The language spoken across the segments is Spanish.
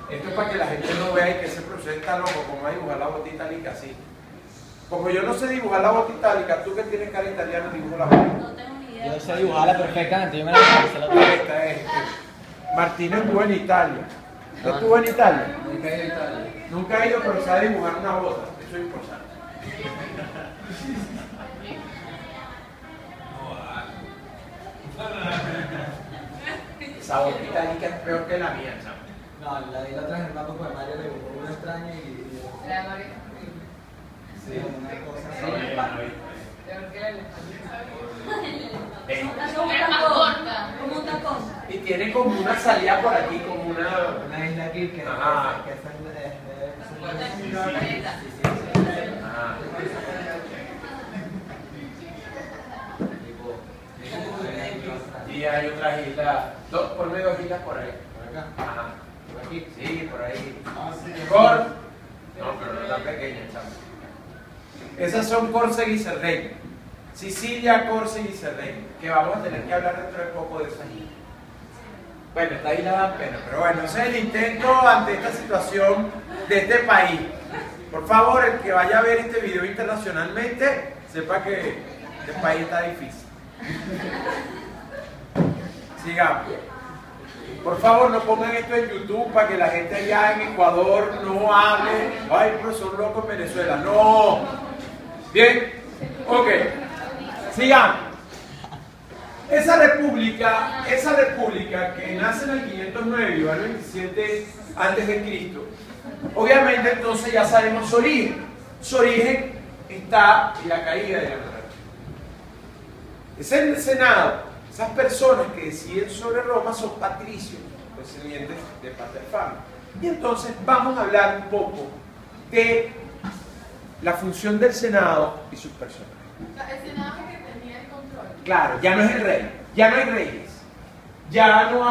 Esto es para que la gente no vea y que ese profesor está loco, como va a dibujar la bota itálica así. Como yo no sé dibujar la bota itálica, tú que tienes cara italiana, dibujo la bota. No tengo ni idea. Yo sé dibujarla perfectamente, yo me la hice la otra vez. Esta es. Martino estuvo en Italia. ¿No estuvo en Italia? Nunca he ido a Italia. Nunca ha ido, pero sabe dibujar una bota. Eso es importante. Esa bota itálica es peor que la mía, ¿sabes? No, la de la otra vez el mapa pues Mario le dibujó una extraña y... La de Mario. Sí, una cosa así. Peor que la de Como un tacón. Como un tacón. Y tiene como una salida por aquí, como una... Una isla aquí que... Ajá. que está en... Ajá. Y hay otras islas, ponme dos islas por ahí. Por acá. Ajá. Por aquí. Sí, por ahí. Sí. Cor. No, pero no tan pequeña, chaval. Esas son Córcega y Cerdeña. Sicilia, Córcega y Cerdeña. Que vamos a tener que hablar dentro de poco de esas islas. Bueno, estas islas dan pena, pero bueno, ese es el intento ante esta situación de este país. Por favor, el que vaya a ver este video internacionalmente, sepa que este país está difícil. Sigamos. Por favor, no pongan esto en YouTube para que la gente allá en Ecuador no hable. Ay, profesor loco en Venezuela. No. Bien. Ok. Sigamos. Esa república que nace en el 509 y va al 27 a.C., obviamente entonces ya sabemos su origen. Su origen está en la caída de la monarquía. Es el Senado. Esas personas que deciden sobre Roma son patricios, descendientes de paterfamilias. Y entonces vamos a hablar un poco de la función del Senado y sus personajes. El Senado es el que tenía el control. Claro, ya no es el rey, ya no hay reyes, ya no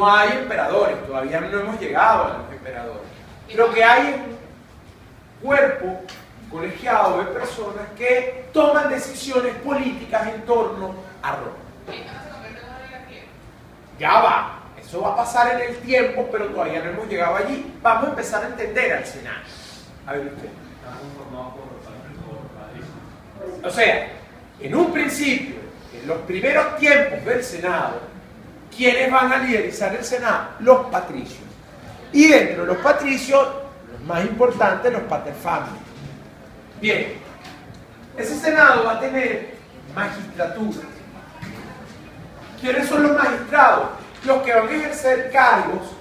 hay emperadores, todavía no hemos llegado a los emperadores. Lo que hay es un cuerpo colegiado de personas que toman decisiones políticas en torno a Roma. Ya va, eso va a pasar en el tiempo, pero todavía no hemos llegado allí. Vamos a empezar a entender al Senado. A ver usted. O sea, en un principio, en los primeros tiempos del Senado, ¿quiénes van a liderizar el Senado? Los patricios. Y dentro de los patricios, los más importantes, los paterfamilias. Bien, ese Senado va a tener magistratura. ¿Quiénes son los magistrados? Los que van a ejercer cargos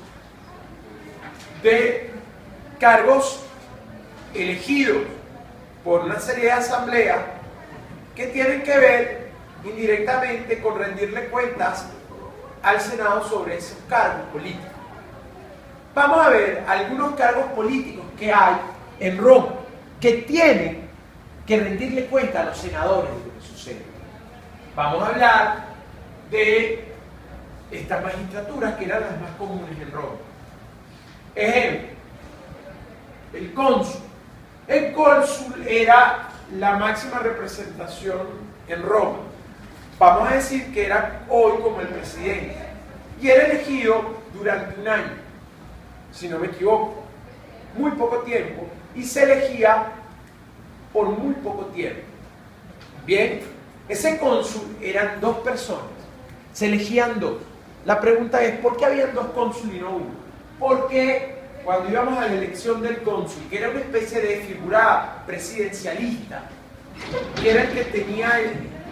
elegidos por una serie de asambleas que tienen que ver indirectamente con rendirle cuentas al Senado sobre esos cargos políticos. Vamos a ver algunos cargos políticos que hay en Roma que tienen que rendirle cuenta a los senadores de lo que sucede. Vamos a hablar de estas magistraturas que eran las más comunes en Roma. Ejemplo, el cónsul. El cónsul era la máxima representación en Roma. Vamos a decir que era hoy como el presidente. Y era elegido durante un año, si no me equivoco. Muy poco tiempo. Y se elegía por muy poco tiempo. Bien, ese cónsul eran dos personas. Se elegían dos. La pregunta es, ¿por qué habían dos cónsules y no uno? Porque cuando íbamos a la elección del cónsul, que era una especie de figura presidencialista, que era el que tenía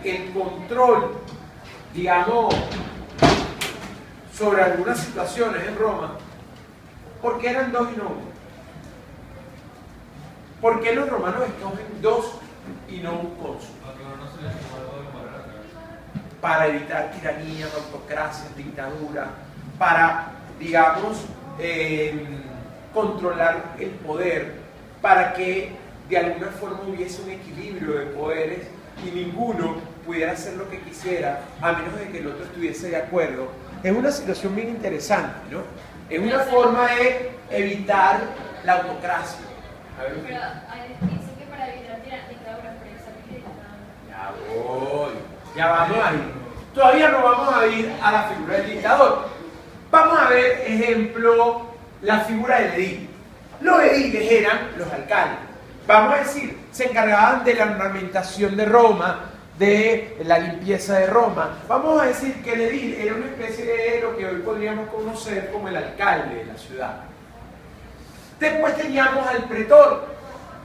el control, digamos, sobre algunas situaciones en Roma, ¿por qué eran dos y no uno? ¿Por qué los romanos escogen dos y no un cónsul? Para evitar tiranías, autocracias, dictaduras, para, digamos, controlar el poder, para que de alguna forma hubiese un equilibrio de poderes y ninguno pudiera hacer lo que quisiera a menos de que el otro estuviese de acuerdo. Es una situación bien interesante, ¿no? Es una forma de evitar la autocracia. A ver, Pero dice que para evitar dictaduras, ya vamos a ir. Todavía no vamos a ir a la figura del dictador, a ver, ejemplo, la figura del edil. Los ediles eran los alcaldes. Vamos a decir, se encargaban de la ornamentación de Roma, de la limpieza de Roma. Vamos a decir que el edil era una especie de lo que hoy podríamos conocer como el alcalde de la ciudad. Después teníamos al pretor.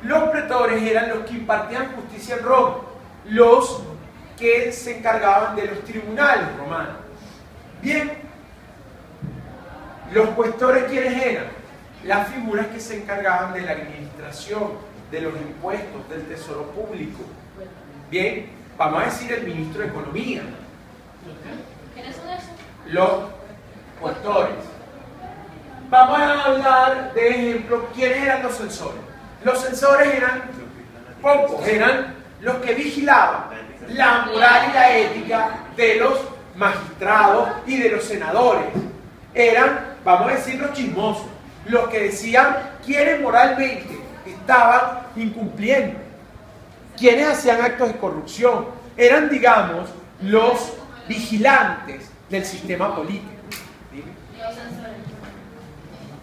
Los pretores eran los que impartían justicia en Roma, los que se encargaban de los tribunales romanos. Bien, los cuestores, ¿quiénes eran? Las figuras que se encargaban de la administración, de los impuestos, del tesoro público. Bien, vamos a decir el ministro de Economía. ¿Quiénes son esos? Los cuestores. Vamos a hablar de ejemplo, ¿quiénes eran los censores? Los censores eran pocos, eran los que vigilaban la moral y la ética de los magistrados y de los senadores. Eran, vamos a decir, los chismosos, los que decían quiénes moralmente estaban incumpliendo, quiénes hacían actos de corrupción. Eran, digamos, los vigilantes del sistema político. ¿Sí? Los censores.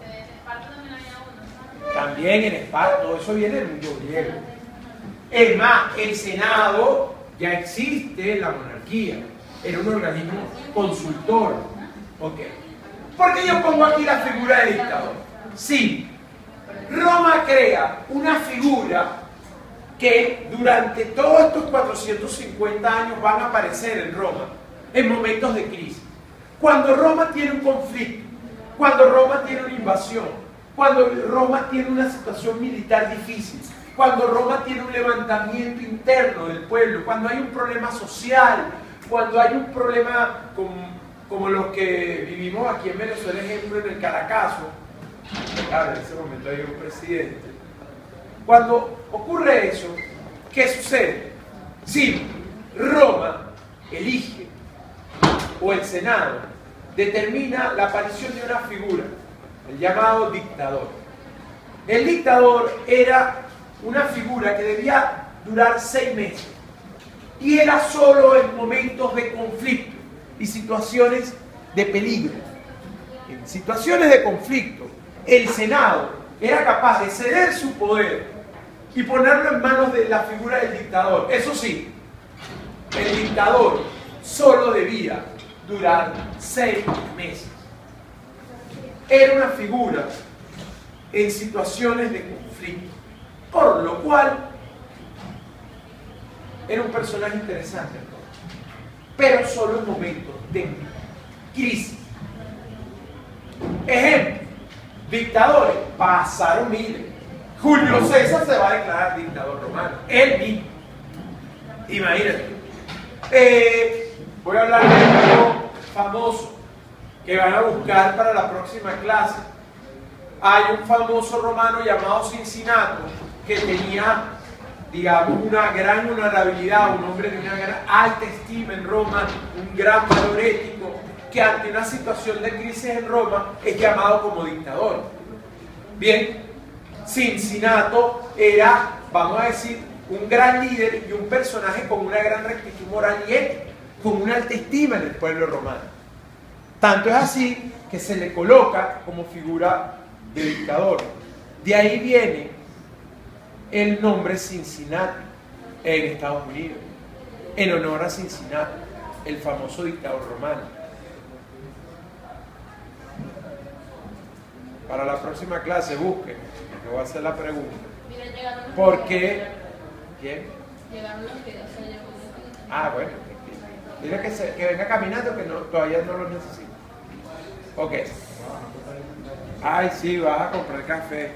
En Esparta también había uno. También en Esparta, todo eso viene del mundo griego. Es más, el Senado ya existe en la monarquía, era un organismo consultor. ¿Ok? ¿Por qué yo pongo aquí la figura de dictador? Sí, Roma crea una figura que durante todos estos 450 años van a aparecer en Roma en momentos de crisis. Cuando Roma tiene un conflicto, cuando Roma tiene una invasión, cuando Roma tiene una situación militar difícil, cuando Roma tiene un levantamiento interno del pueblo, cuando hay un problema social, cuando hay un problema como los que vivimos aquí en Venezuela, ejemplo, en el Caracazo. Claro, en ese momento hay un presidente. Cuando ocurre eso, ¿qué sucede? Si Roma elige, o el Senado determina la aparición de una figura, el llamado dictador. El dictador era una figura que debía durar 6 meses y era solo en momentos de conflicto y situaciones de peligro. En situaciones de conflicto, el Senado era capaz de ceder su poder y ponerlo en manos de la figura del dictador. Eso sí, el dictador solo debía durar 6 meses. Era una figura en situaciones de conflicto, por lo cual era un personaje interesante, pero solo en momentos de crisis. Ejemplo, dictadores pasaron miles. Julio César se va a declarar dictador romano, él mismo. Imagínate. Voy a hablar de algo famoso que van a buscar para la próxima clase. Hay un famoso romano llamado Cincinato que tenía, digamos, una gran honorabilidad, un hombre de una gran alta estima en Roma, un gran valor ético, que ante una situación de crisis en Roma es llamado como dictador. Bien, Cincinato era, vamos a decir, un gran líder y un personaje con una gran rectitud moral y ética, con una alta estima en el pueblo romano. Tanto es así que se le coloca como figura de dictador. De ahí viene el nombre Cincinnati en Estados Unidos, en honor a Cincinnati, el famoso dictador romano. Para la próxima clase busquen, que voy a hacer la pregunta. Mira, llegaron los ¿Por videos. qué? ¿Quién? Llegaron los videos, o sea, llegó los videos. Ah, bueno. Dile que venga caminando, que no, todavía no lo necesito. Ok. Ay, sí, vas a comprar café.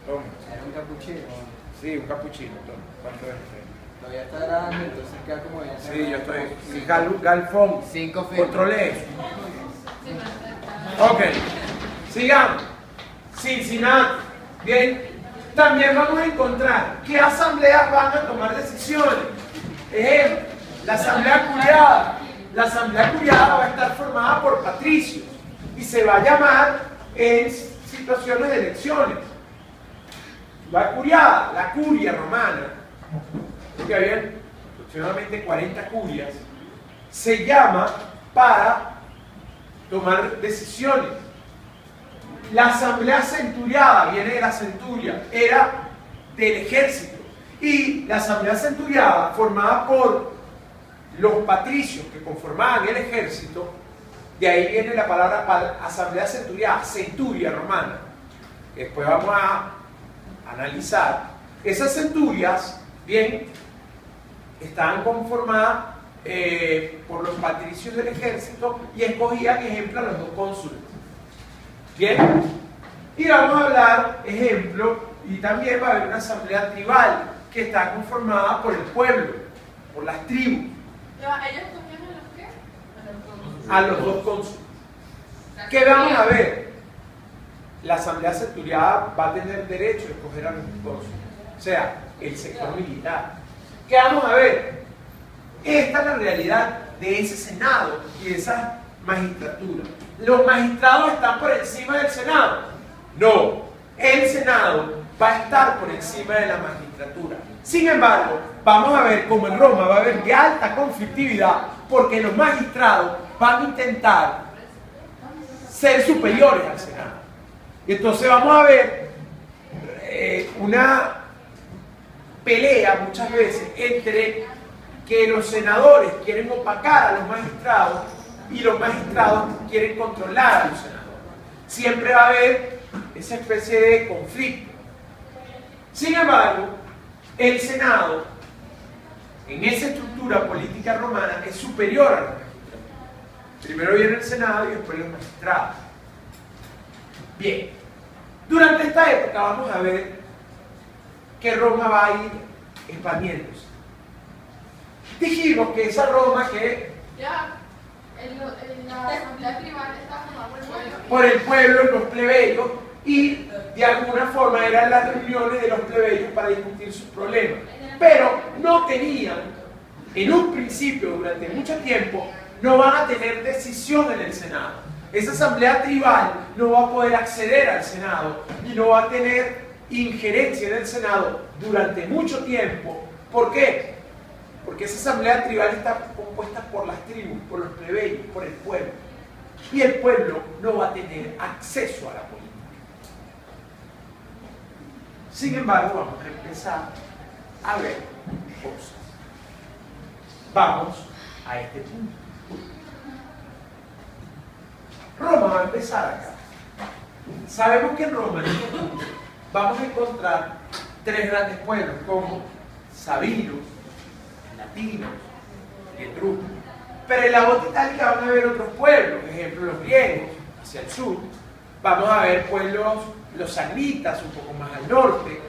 Toma. Era un capuchino. Sí, un capuchino. Toma. ¿Cuánto es? Todavía está grande, entonces queda como bien. Sí, yo estoy. Galfón. 5 firmas. Controle eso. Ok. Sigamos. Cincinnati. Bien. También vamos a encontrar qué asambleas van a tomar decisiones. Ejemplo, la asamblea curiada. La asamblea curiada va a estar formada por patricios y se va a llamar en situaciones de elecciones. La curiada, la curia romana, porque había aproximadamente 40 curias, se llama para tomar decisiones La asamblea centuriada viene de la centuria, era del ejército. Y la asamblea centuriada, formada por los patricios que conformaban el ejército, de ahí viene la palabra asamblea centuriada, centuria romana. Después vamos a analizar. Esas centurias, bien, estaban conformadas por los patricios del ejército y escogían, ejemplo, a los 2 cónsules. Bien, y vamos a hablar, ejemplo, y también va a haber una asamblea tribal que está conformada por el pueblo, por las tribus. ¿Ellos escogían a los qué? A los 2 cónsules. ¿Qué vamos a ver? La asamblea centuriada va a tener derecho a escoger a los 2 cónsules, o sea, el sector militar. ¿Qué vamos a ver? Esta es la realidad de ese Senado y de esa magistratura. ¿Los magistrados están por encima del Senado? No, el Senado va a estar por encima de la magistratura. Sin embargo, vamos a ver cómo en Roma va a haber de alta conflictividad porque los magistrados van a intentar ser superiores al Senado. Y entonces vamos a ver una pelea muchas veces entre que los senadores quieren opacar a los magistrados y los magistrados quieren controlar a los senadores. Siempre va a haber esa especie de conflicto. Sin embargo, el Senado, en esa estructura política romana, es superior a los magistrados. Primero viene el Senado y después los magistrados. Bien, durante esta época vamos a ver que Roma va a ir expandiéndose. Dijimos que esa Roma que Ya, la asamblea tribal estaba formada por el pueblo. por el pueblo, los plebeyos, y de alguna forma eran las reuniones de los plebeyos para discutir sus problemas. Pero no tenían, en un principio, durante mucho tiempo, no van a tener decisión en el Senado. Esa asamblea tribal no va a poder acceder al Senado y no va a tener injerencia en el Senado durante mucho tiempo. ¿Por qué? Porque esa asamblea tribal está compuesta por las tribus, por los plebeyos, por el pueblo. Y el pueblo no va a tener acceso a la política. Sin embargo, vamos a empezar a ver cosas. Vamos a este punto. Roma va a empezar acá. Sabemos que en Roma, en este punto, vamos a encontrar 3 grandes pueblos como sabinos, latinos y etruscos. Pero en la bota itálica van a haber otros pueblos, por ejemplo los griegos, hacia el sur. Vamos a ver pueblos, los samnitas, un poco más al norte.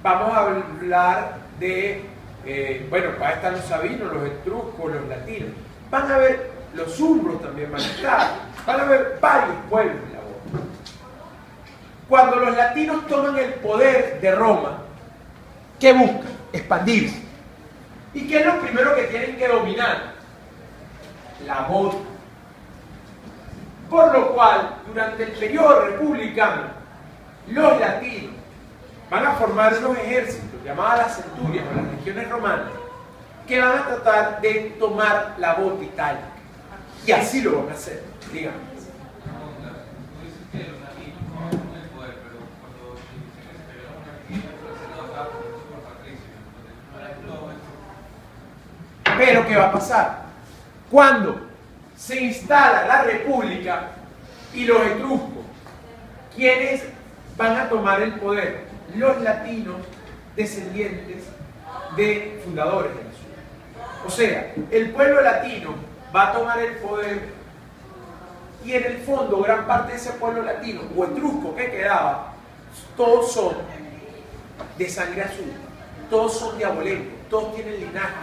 Vamos a hablar de, bueno, van a estar los sabinos, los etruscos, los latinos. Van a haber los umbros también van a estar. Van a haber varios pueblos en la bota. Cuando los latinos toman el poder de Roma, ¿qué buscan? Expandirse. ¿Y qué es lo primero que tienen que dominar? La bota. Por lo cual, durante el periodo republicano, los latinos van a formar unos ejércitos llamadas las centurias o las legiones romanas que van a tratar de tomar la bota itálica. Y así lo van a hacer. Díganme. Pero ¿qué va a pasar? Cuando se instala la república y los etruscos, ¿quiénes van a tomar el poder? Los latinos descendientes de fundadores de la ciudad. O sea, el pueblo latino va a tomar el poder y en el fondo gran parte de ese pueblo latino o etrusco que quedaba, todos son de sangre azul, todos son diabolentos, todos tienen linaje.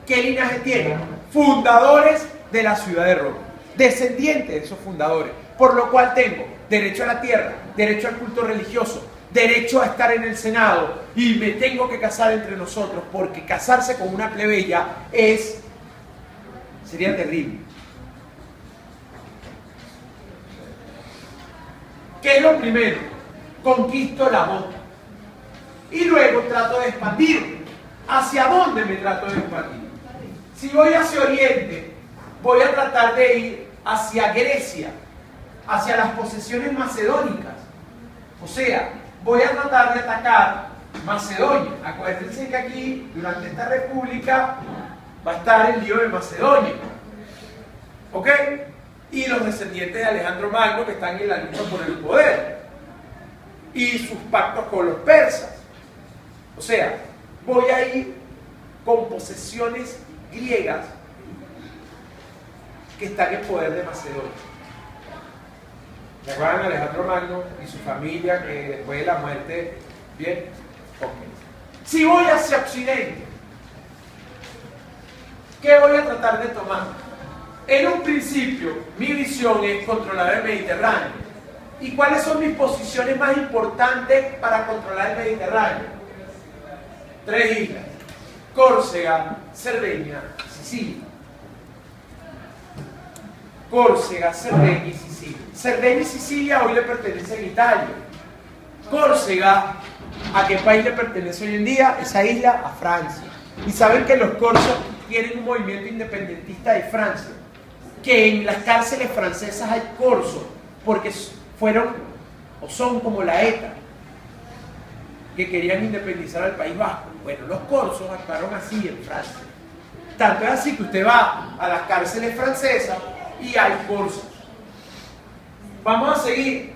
¿Qué linaje tienen? Fundadores de la ciudad de Roma, descendientes de esos fundadores, por lo cual tengo derecho a la tierra, derecho al culto religioso, derecho a estar en el Senado y me tengo que casar entre nosotros porque casarse con una plebeya sería terrible. ¿Qué es lo primero? Conquisto la bota y luego trato de expandirme. ¿Hacia dónde me trato de expandir? Si voy hacia Oriente, voy a tratar de ir hacia Grecia, hacia las posesiones macedónicas. O sea, voy a tratar de atacar Macedonia. Acuérdense que aquí, durante esta república, va a estar el lío de Macedonia. ¿Ok? Y los descendientes de Alejandro Magno que están en la lucha por el poder. Y sus pactos con los persas. O sea, voy a ir con posesiones griegas que están en poder de Macedonia. ¿Se acuerdan de Alejandro Magno y su familia que después de la muerte? Bien, ok. Si voy hacia Occidente, ¿qué voy a tratar de tomar? En un principio, mi visión es controlar el Mediterráneo. ¿Y cuáles son mis posiciones más importantes para controlar el Mediterráneo? 3 islas: Córcega, Cerdeña, Sicilia. Córcega, Cerdeña y Sicilia. Cerdeña y Sicilia hoy le pertenecen a Italia. Córcega, ¿a qué país le pertenece hoy en día? Esa isla, a Francia. Y saben que los corsos tienen un movimiento independentista de Francia, que en las cárceles francesas hay corsos, porque fueron o son como la ETA, que querían independizar al País Vasco. Bueno, los corsos actuaron así en Francia. Tanto es así que usted va a las cárceles francesas y hay corsos. Vamos a seguir.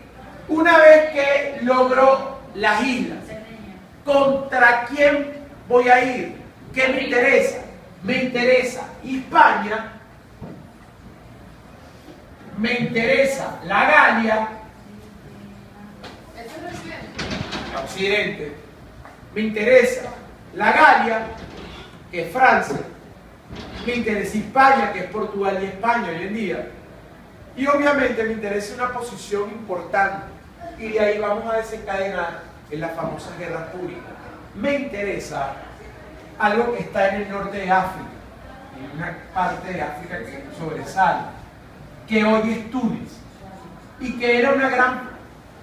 Una vez que logro las islas, ¿contra quién voy a ir? ¿Qué me interesa? Me interesa Hispania, me interesa la Galia, Eso es Occidente. Occidente, me interesa la Galia, que es Francia, me interesa Hispania, que es Portugal y España hoy en día, y obviamente me interesa una posición importante, y de ahí vamos a desencadenar en las famosas guerras púnicas. Me interesa algo que está en el norte de África, en una parte de África que sobresale, que hoy es Túnez, y que era una gran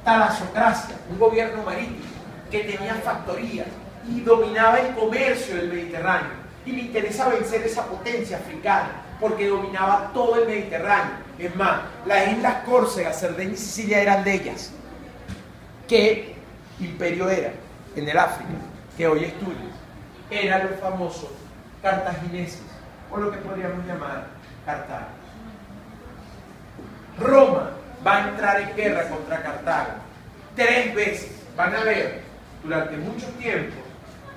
talasocracia, un gobierno marítimo que tenía factorías y dominaba el comercio del Mediterráneo. Y me interesa vencer esa potencia africana porque dominaba todo el Mediterráneo. Es más, las islas Córcega, Cerdeña y Sicilia eran de ellas. ¿Qué imperio era en el África? Que hoy es Túnez. Eran los famosos cartagineses, o lo que podríamos llamar Cartago. Roma va a entrar en guerra contra Cartago 3 veces. Van a ver durante mucho tiempo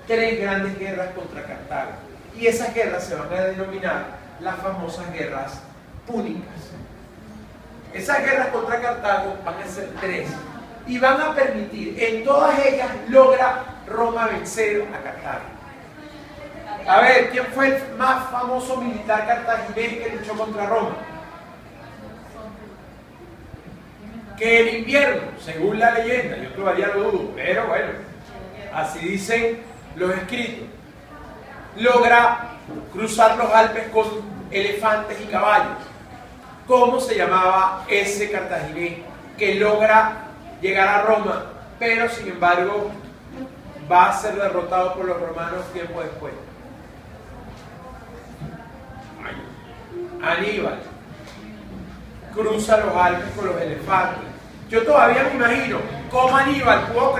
3 grandes guerras contra Cartago, y esas guerras se van a denominar las famosas guerras púnicas. Esas guerras contra Cartago van a ser 3 y van a permitir, en todas ellas logra Roma vencer a Cartago. A ver, ¿quién fue el más famoso militar cartaginés que luchó contra Roma? Que el invierno, según la leyenda, yo todavía lo dudo, pero bueno, así dicen los escritos, logra cruzar los Alpes con elefantes y caballos. ¿Cómo se llamaba ese cartaginés que logra llegar a Roma, pero sin embargo va a ser derrotado por los romanos tiempo después? Aníbal. Cruza los Alpes con los elefantes. Yo todavía me imagino cómo Aníbal pudo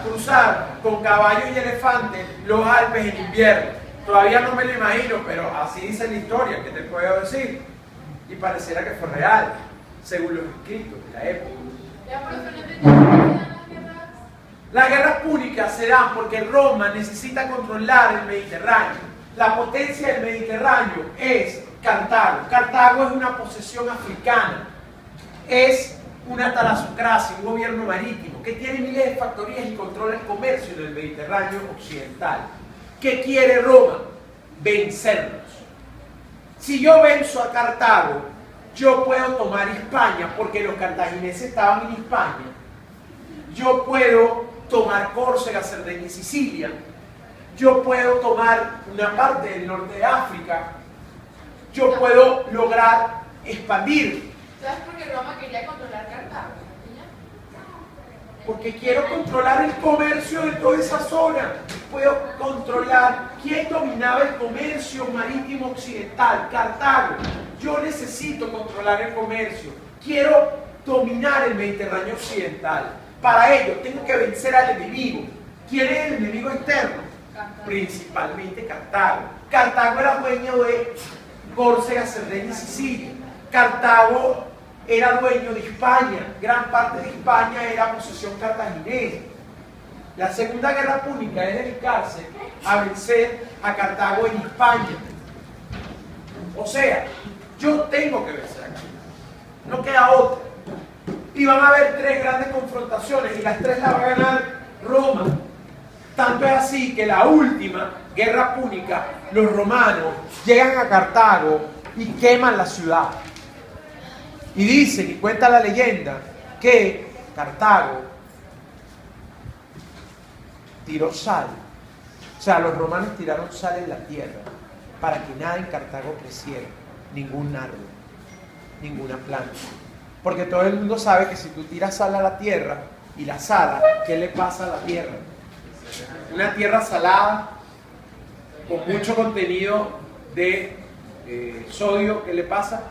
cruzar con caballos y elefantes los Alpes en invierno. Todavía no me lo imagino, pero así dice la historia, que te puedo decir. Y pareciera que fue real, según los escritos de la época. Ya, por eso no entendí las guerras. Las guerras púnicas se dan porque Roma necesita controlar el Mediterráneo. La potencia del Mediterráneo es Cartago. Cartago es una posesión africana. Es una talasocracia, un gobierno marítimo que tiene miles de factorías y controla el comercio en el Mediterráneo occidental. ¿Qué quiere Roma? Vencerlos. Si yo venzo a Cartago, yo puedo tomar Hispania, porque los cartagineses estaban en Hispania. Yo puedo tomar Córcega, Cerdeña y Sicilia. Yo puedo tomar una parte del norte de África. Yo puedo lograr expandir. ¿Sabes por qué Roma quería controlar Cartago? Porque quiero controlar el comercio de toda esa zona. Puedo controlar quién dominaba el comercio marítimo occidental. Cartago. Yo necesito controlar el comercio. Quiero dominar el Mediterráneo occidental. Para ello tengo que vencer al enemigo. ¿Quién es el enemigo externo? Principalmente Cartago. Cartago era dueño de Córcega, Cerdeña y Sicilia. Cartago era dueño de España. Gran parte de España era posesión cartaginesa. La Segunda Guerra Púnica es dedicarse a vencer a Cartago en España. O sea, yo tengo que vencer a Cartago. No queda otra. Y van a haber 3 grandes confrontaciones y las 3 las va a ganar Roma. Tanto es así que la última guerra púnica, los romanos llegan a Cartago y queman la ciudad. Y dicen, y cuenta la leyenda, que Cartago tiró sal. O sea, los romanos tiraron sal en la tierra para que nada en Cartago creciera, ningún árbol, ninguna planta. Porque todo el mundo sabe que si tú tiras sal a la tierra y la salas, ¿qué le pasa a la tierra? Una tierra salada con mucho contenido de sodio, ¿qué le pasa?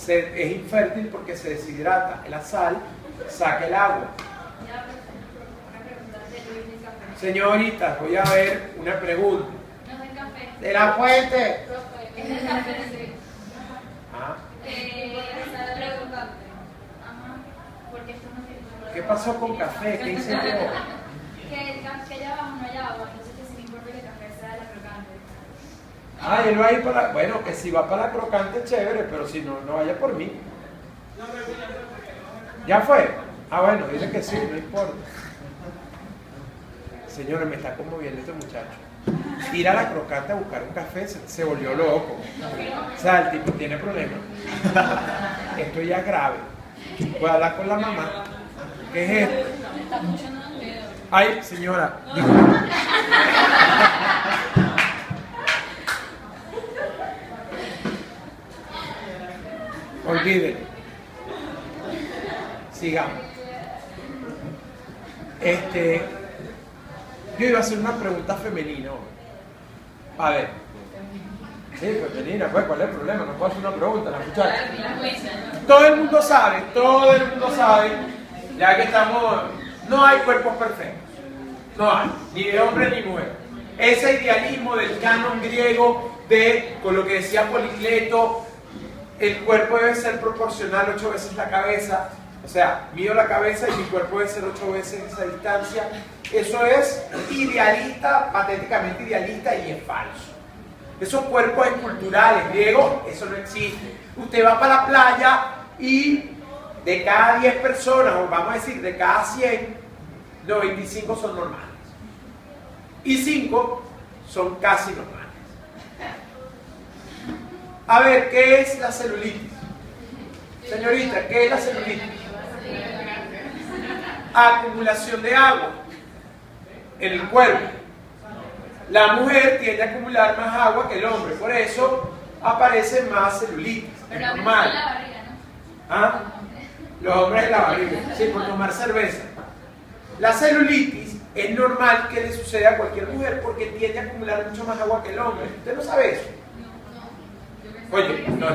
Es infértil porque se deshidrata. La sal saca el agua. Señoritas, voy a ver una pregunta. No es el café. De la fuente. Es el café, sí. Ah, Está preguntante. Ajá. Porque esto no tiene. ¿qué pasó con café? ¿Qué hice yo? Que el café allá abajo no hay agua, entonces que sin importa que el café sea de la crocante. Ah, él va a ir para... Bueno, que si va para la crocante, chévere, pero si no, no vaya por mí. ¿Ya fue? Ah, bueno, dile que sí, no importa. Señores, me está conmoviendo este muchacho. Ir a la crocante a buscar un café se volvió loco. O sea, el tipo tiene problemas. Esto ya es grave. Voy a hablar con la mamá. ¿Qué es esto? Está funcionando el dedo. Ay, señora. Olvídelo. Sigamos. Yo iba a hacer una pregunta femenina hoy. A ver. Sí, femenina, pues, ¿cuál es el problema? No puedo hacer una pregunta, la muchacha. Todo el mundo sabe, ya que estamos, no hay cuerpos perfectos. No hay, ni de hombre ni mujer. Ese idealismo del canon griego con lo que decía Policleto, el cuerpo debe ser proporcional 8 veces la cabeza. O sea, mido la cabeza y mi cuerpo debe ser 8 veces esa distancia. Eso es idealista, patéticamente idealista, y es falso. Esos cuerpos esculturales griegos, eso no existe. Usted va para la playa y de cada 10 personas, o vamos a decir de cada 100, 95 son normales. Y 5 son casi normales. A ver, ¿qué es la celulitis? Señorita, ¿qué es la celulitis? Acumulación de agua en el cuerpo. La mujer tiende a acumular más agua que el hombre, por eso aparece más celulitis. Pero Es la normal. en la barriga, ¿no? ¿Ah? Los hombres en la barriga, sí, por tomar cerveza. La celulitis es normal que le suceda a cualquier mujer porque tiende a acumular mucho más agua que el hombre. ¿Usted no sabe eso? Oye, no.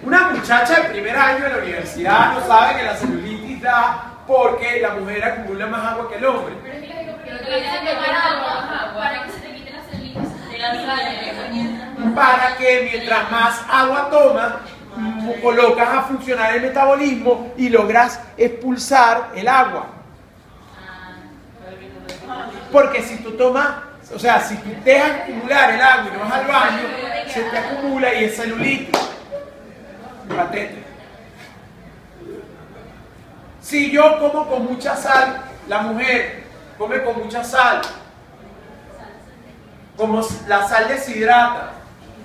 Una muchacha de primer año de la universidad no sabe que la celulitis da porque la mujer acumula más agua que el hombre. Pero es que lógico, porque lo que dice que tomar agua para que se te quite la celulitis de la sal. Para que mientras más agua tomas, colocas a funcionar el metabolismo y logras expulsar el agua. Porque si tú tomas, o sea, si tú dejas acumular el agua y no vas al baño, se te acumula y es celulitis. Patético. Si yo como con mucha sal, la mujer come con mucha sal, como la sal deshidrata,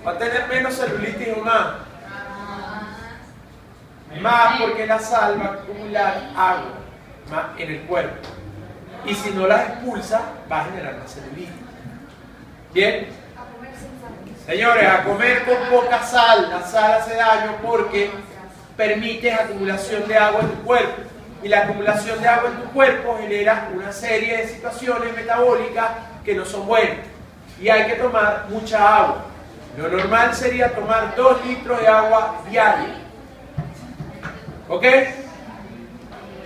va a tener menos celulitis o más. Más porque la sal va a acumular agua más en el cuerpo. Y si no la expulsa, va a generar más celulitis. ¿Bien? Señores, a comer con poca sal. La sal hace daño porque permite acumulación de agua en tu cuerpo. Y la acumulación de agua en tu cuerpo genera una serie de situaciones metabólicas que no son buenas. Y hay que tomar mucha agua. Lo normal sería tomar 2 litros de agua diario. ¿Ok?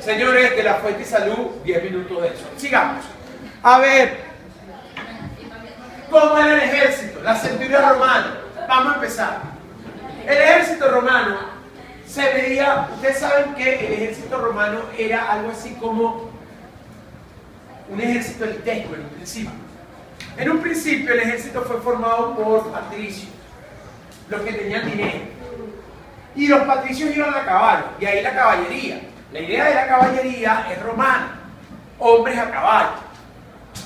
Señores de la Fuente y Salud, 10 minutos de eso. Sigamos. A ver, ¿cómo era el ejército? La centuria romana. Vamos a empezar. El ejército romano se veía, ustedes saben que el ejército romano era algo así como un ejército elitesco en un principio. En un principio el ejército fue formado por patricios, los que tenían dinero. Y los patricios iban a caballo, y ahí la caballería. La idea de la caballería es romana, hombres a caballo.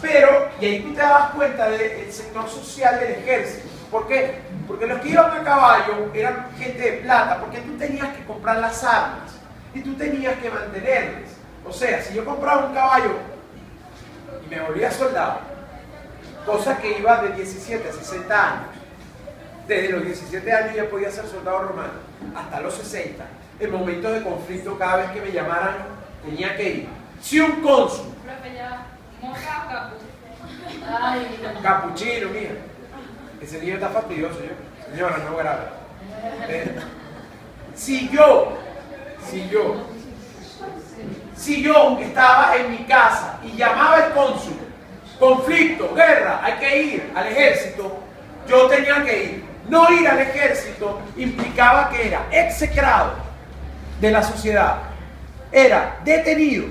Pero, y ahí tú te das cuenta del sector social del ejército. ¿Por qué? Porque los que iban a caballo eran gente de plata, porque tú tenías que comprar las armas y tú tenías que mantenerlas. O sea, si yo compraba un caballo y me volvía soldado, cosa que iba de 17 a 60 años, desde los 17 años ya podía ser soldado romano, hasta los 60, en momentos de conflicto, cada vez que me llamaran, tenía que ir. Si un cónsul, capuchino, mija, ese niño está fastidioso, yo. Señora, no grave. Si yo estaba en mi casa y llamaba al cónsul, conflicto, guerra, hay que ir al ejército, yo tenía que ir. No ir al ejército implicaba que era execrado de la sociedad, era detenido,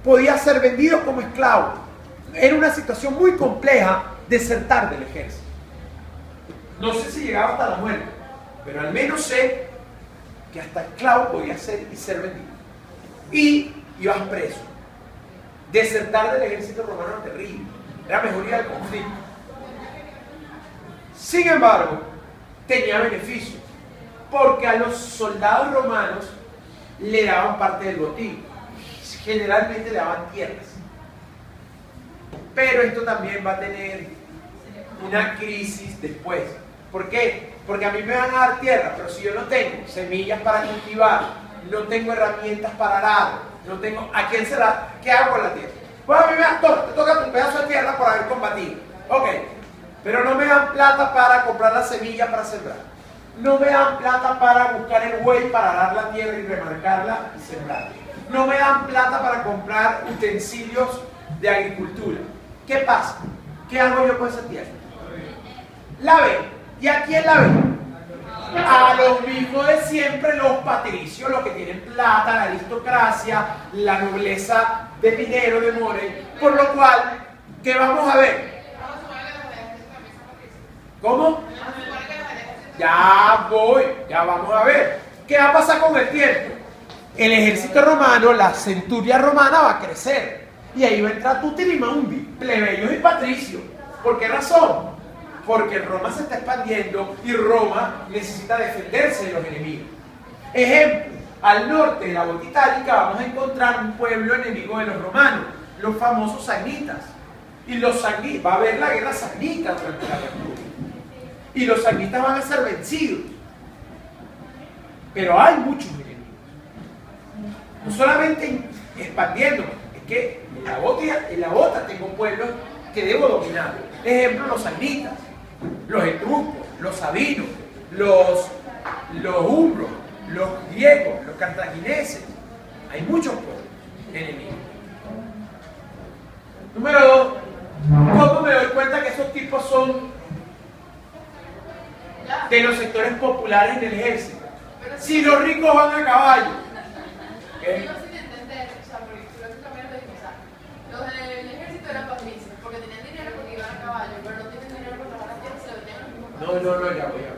podía ser vendido como esclavo. Era una situación muy compleja desertar del ejército. No sé si llegaba hasta la muerte, pero al menos sé que hasta esclavo podía ser y ser vendido. Y ibas preso. Desertar del ejército romano era terrible, era mejor ir al conflicto. Sin embargo, tenía beneficios, porque a los soldados romanos le daban parte del botín. Generalmente le daban tierras. Pero esto también va a tener una crisis después. ¿Por qué? Porque a mí me van a dar tierra, pero si yo no tengo semillas para cultivar, no tengo herramientas para arar, no tengo a quién se la, ¿qué hago con la tierra? Pues a mí me dan, te toca un pedazo de tierra por haber combatido. Ok, pero no me dan plata para comprar la semilla para sembrar. No me dan plata para buscar el buey para arar la tierra y remarcarla y sembrar. No me dan plata para comprar utensilios de agricultura. ¿Qué pasa? ¿Qué hago yo con esa tierra? La vendo. ¿Y a quién la vendo? A los mismos de siempre, los patricios, los que tienen plata, la aristocracia, la nobleza de dinero, de more. Por lo cual, ¿qué vamos a ver? ¿Cómo? Ya voy, ya vamos a ver. ¿Qué va a pasar con el tiempo? El ejército romano, la centuria romana va a crecer. Y ahí va a entrar Tutil y Maundi, plebeyos y patricios. ¿Por qué razón? Porque Roma se está expandiendo y Roma necesita defenderse de los enemigos. Ejemplo, al norte de la bota itálica vamos a encontrar un pueblo enemigo de los romanos, los famosos samnitas. Y los samnitas, va a haber la guerra samnita durante la República. Y los samnitas van a ser vencidos. Pero hay muchos enemigos. No solamente expandiendo, es que en la bota tengo pueblos que debo dominar. Ejemplo, los samnitas, los etruscos, los sabinos, los umbros, los griegos, los cartagineses. Hay muchos pueblos enemigos. Número 2, ¿cómo me doy cuenta que esos tipos son de los sectores populares del ejército? Si los ricos van a caballo. ¿Qué? Los del ejército eran patricios, porque tenían dinero porque iban a caballo, pero no tienen dinero para trabajar las tierras, se lo tenían los mismos patricios. No, ya voy a ver.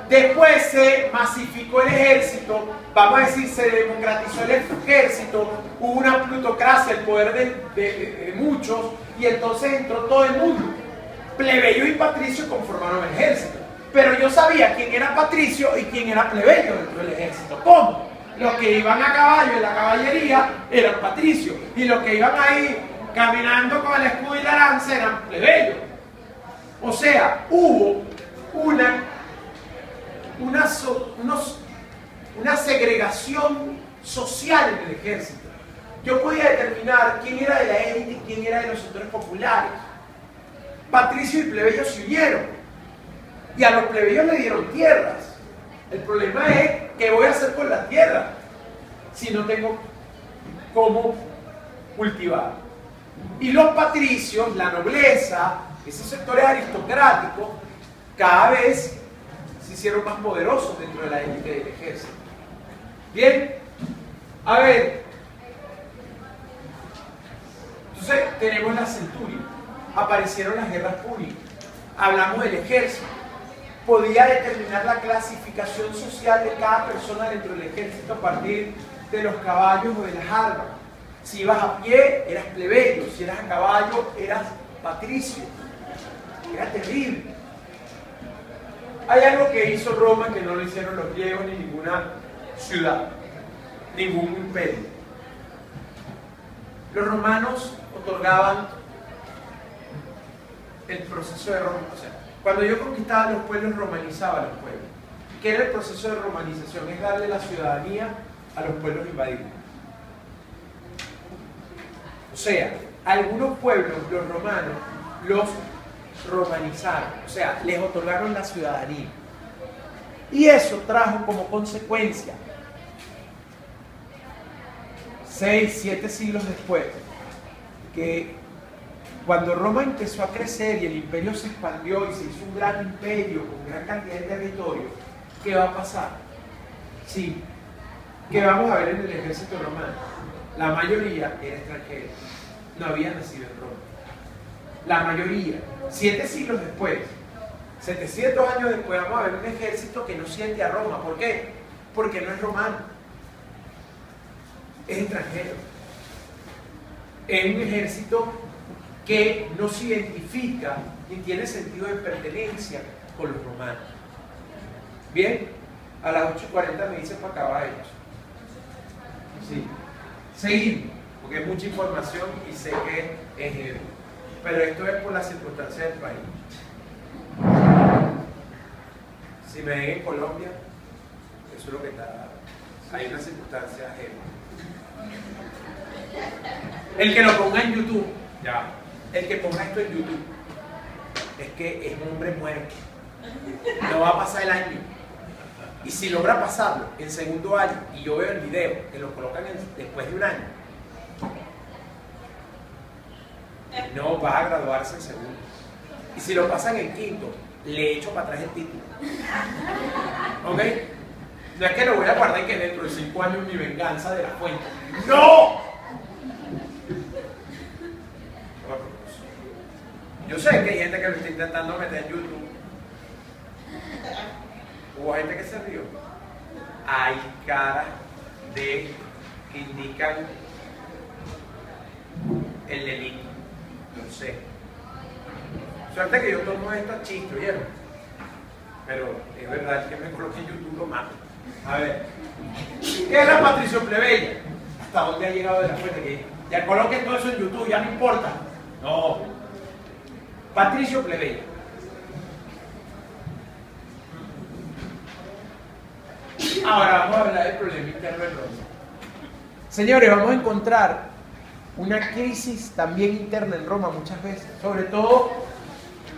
Después se masificó el ejército, vamos a decir, se democratizó el ejército, hubo una plutocracia, el poder de muchos, y entonces entró todo el mundo. Plebeyos y patricios conformaron el ejército. Pero yo sabía quién era patricio y quién era plebeyo dentro del ejército. ¿Cómo? Los que iban a caballo en la caballería eran patricios, y los que iban ahí caminando con el escudo y la lanza eran plebeyos. O sea, hubo una segregación social en el ejército. Yo podía determinar quién era de la élite y quién era de los sectores populares. Patricios y plebeyos se unieron, y a los plebeyos le dieron tierras. El problema es, ¿qué voy a hacer con la tierra? si no tengo cómo cultivar. Y los patricios, la nobleza, esos sectores aristocráticos, cada vez se hicieron más poderosos dentro de la élite del ejército. Bien, a ver, entonces tenemos la centuria, aparecieron las guerras púnicas, hablamos del ejército, podía determinar la clasificación social de cada persona dentro del ejército a partir de los caballos o de las armas. Si ibas a pie, eras plebeyo, si eras a caballo, eras patricio. Era terrible. Hay algo que hizo Roma que no lo hicieron los griegos ni ninguna ciudad, ningún imperio. Los romanos otorgaban el proceso de Roma. O sea, cuando yo conquistaba los pueblos, romanizaba los pueblos. ¿Qué era el proceso de romanización? Es darle la ciudadanía a los pueblos invadidos. O sea, algunos pueblos, los romanos, los romanizaron, o sea, les otorgaron la ciudadanía. Y eso trajo como consecuencia, 6, 7 siglos después, que cuando Roma empezó a crecer y el imperio se expandió y se hizo un gran imperio con gran cantidad de territorio, ¿qué va a pasar? Sí, ¿qué vamos a ver en el ejército romano? La mayoría era extranjera, no había nacido en Roma. La mayoría, 7 siglos después, 700 años después, vamos a ver un ejército que no siente a Roma. ¿Por qué? Porque no es romano, es extranjero. Es un ejército que no se identifica ni tiene sentido de pertenencia con los romanos. Bien, a las 8:40 me dicen para acabar ellos. Sí. Seguimos, porque hay mucha información y sé que es heavy. Pero esto es por las circunstancias del país. Si me ven en Colombia, eso es lo que está. Hay una circunstancia heavy. El que lo ponga en YouTube, ya. El que ponga esto en YouTube, es que es un hombre muerto. No va a pasar el año. Y si logra pasarlo en segundo año, y yo veo el video que lo colocan después de un año, no va a graduarse en segundo. Y si lo pasan en quinto, le echo para atrás el título. ¿Ok? No es que lo voy a guardar y que dentro de 5 años mi venganza de la fuente. ¡No! Yo sé que hay gente que lo está intentando meter en YouTube. Hubo gente que se rió. Hay caras que indican el delito. Lo sé. Suerte que yo tomo esto a chiste, ¿vieron? Pero es verdad que me coloqué en YouTube lo mato. A ver. ¿Qué es la patricio plebeya? ¿Hasta dónde ha llegado de la fuente? Que ya coloquen todo eso en YouTube, ya no importa. No. Patricio plebeya. Ahora vamos a hablar del problema interno en Roma. Señores, vamos a encontrar una crisis también interna en Roma muchas veces, sobre todo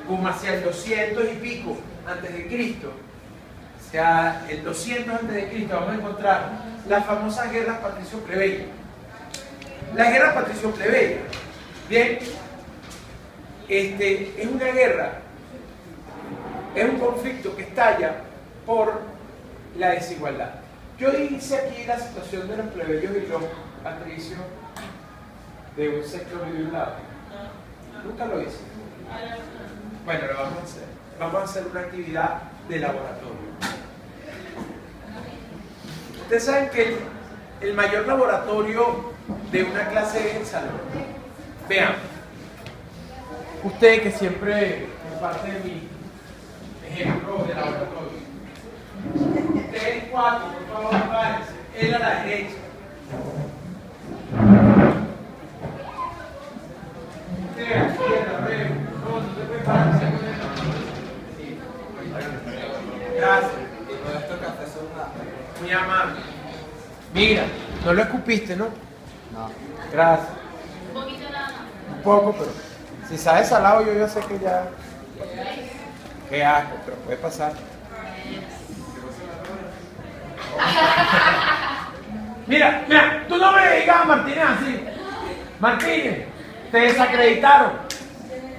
como hacia el 200 y pico antes de Cristo. O sea, el 200 antes de Cristo vamos a encontrar las famosas guerras patricio-plebeya. Las guerras patricio-plebeya, bien, es una guerra, es un conflicto que estalla por la desigualdad. Yo hice aquí la situación de los plebeyos y los patricios de un sector y de un lado. Nunca lo hice. Bueno, lo vamos a hacer. Vamos a hacer una actividad de laboratorio. Ustedes saben que el mayor laboratorio de una clase es el salón. Vean, ustedes que siempre es parte de mi ejemplo de laboratorio. Ustedes 4, por favor, párense. Él a la derecha. Usted a la izquierda, veo. No se preparan. Gracias. Muy amable. Mira, no lo escupiste, ¿no? No. Gracias. Un poquito nada más. Un poco, pero si sabes salado, yo sé que ya. Qué asco, pero puede pasar. Mira, mira, tú no me digas a Martínez así. Martínez, te desacreditaron.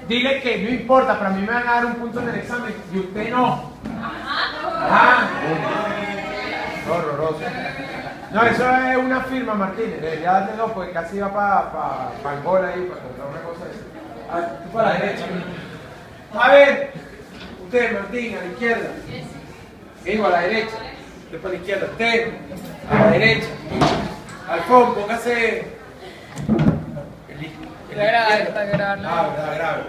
Dile que no importa, para mí me van a dar un punto en el examen y usted no. Ah, horroroso. No, eso es una firma, Martínez. Debería darte dos porque casi va para Angola ahí, para contar una cosa así. Tú para la derecha. A ver, usted, Martín, a la izquierda. Digo, a la derecha. Usted para la izquierda. Usted, a la derecha. Alfón, póngase. Está grabando. Ah, verdad, grave.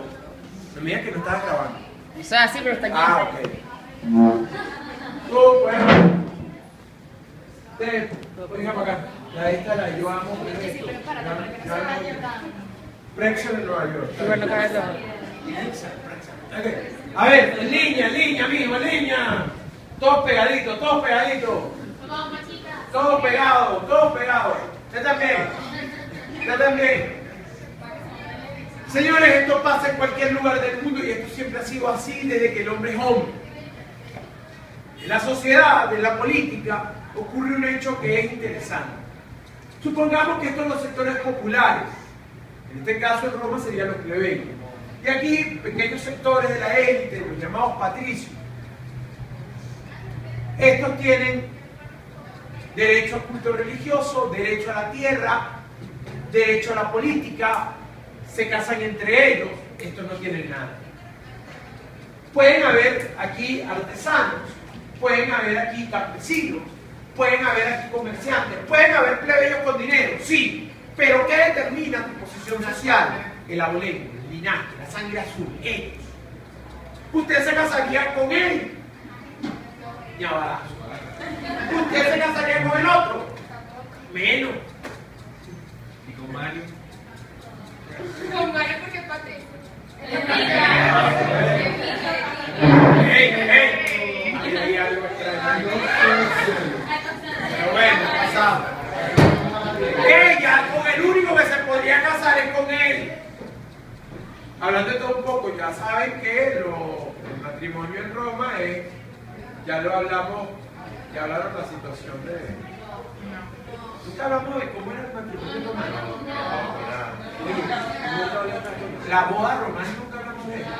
No me digas que no estaba grabando. O sea, sí, pero está aquí. Ah, ok. Tú, pues. Usted, venga para acá. Ahí está la yo amo. Sí, pero párate para que no se vaya tan... Prexel en Nueva York. Y bueno, cabeza. Okay. A ver, en línea, amigo, en línea. Todos pegaditos, todos pegaditos. Vamos, machita. Todos pegados, todos pegados. Usted también. Usted también. Señores, esto pasa en cualquier lugar del mundo y esto siempre ha sido así desde que el hombre es hombre. En la sociedad, en la política, ocurre un hecho que es interesante. Supongamos que estos son los sectores populares. En este caso en Roma serían los plebeyos. Y aquí pequeños sectores de la élite, los llamados patricios. Estos tienen derecho al culto religioso, derecho a la tierra, derecho a la política, se casan entre ellos, estos no tienen nada. Pueden haber aquí artesanos, pueden haber aquí campesinos, pueden haber aquí comerciantes, pueden haber plebeyos con dinero, sí, pero ¿qué determina tu posición social? El abolengo, el linaje, la sangre azul, ellos. Usted se casaría con él, ñabarazo. Usted se casaría con el otro, menos. ¿Y con Mario? Con Mario porque es Patricio. ¡Ey! Ahí hay algo extraño. Pero bueno, pasado. Ella, con el único que se podría casar es con él. Hablando de todo un poco, ya saben que el matrimonio en Roma es, ya lo hablamos, ya hablaron la situación de... Nunca hablamos de cómo era el matrimonio romano. La boda romana nunca hablamos de eso.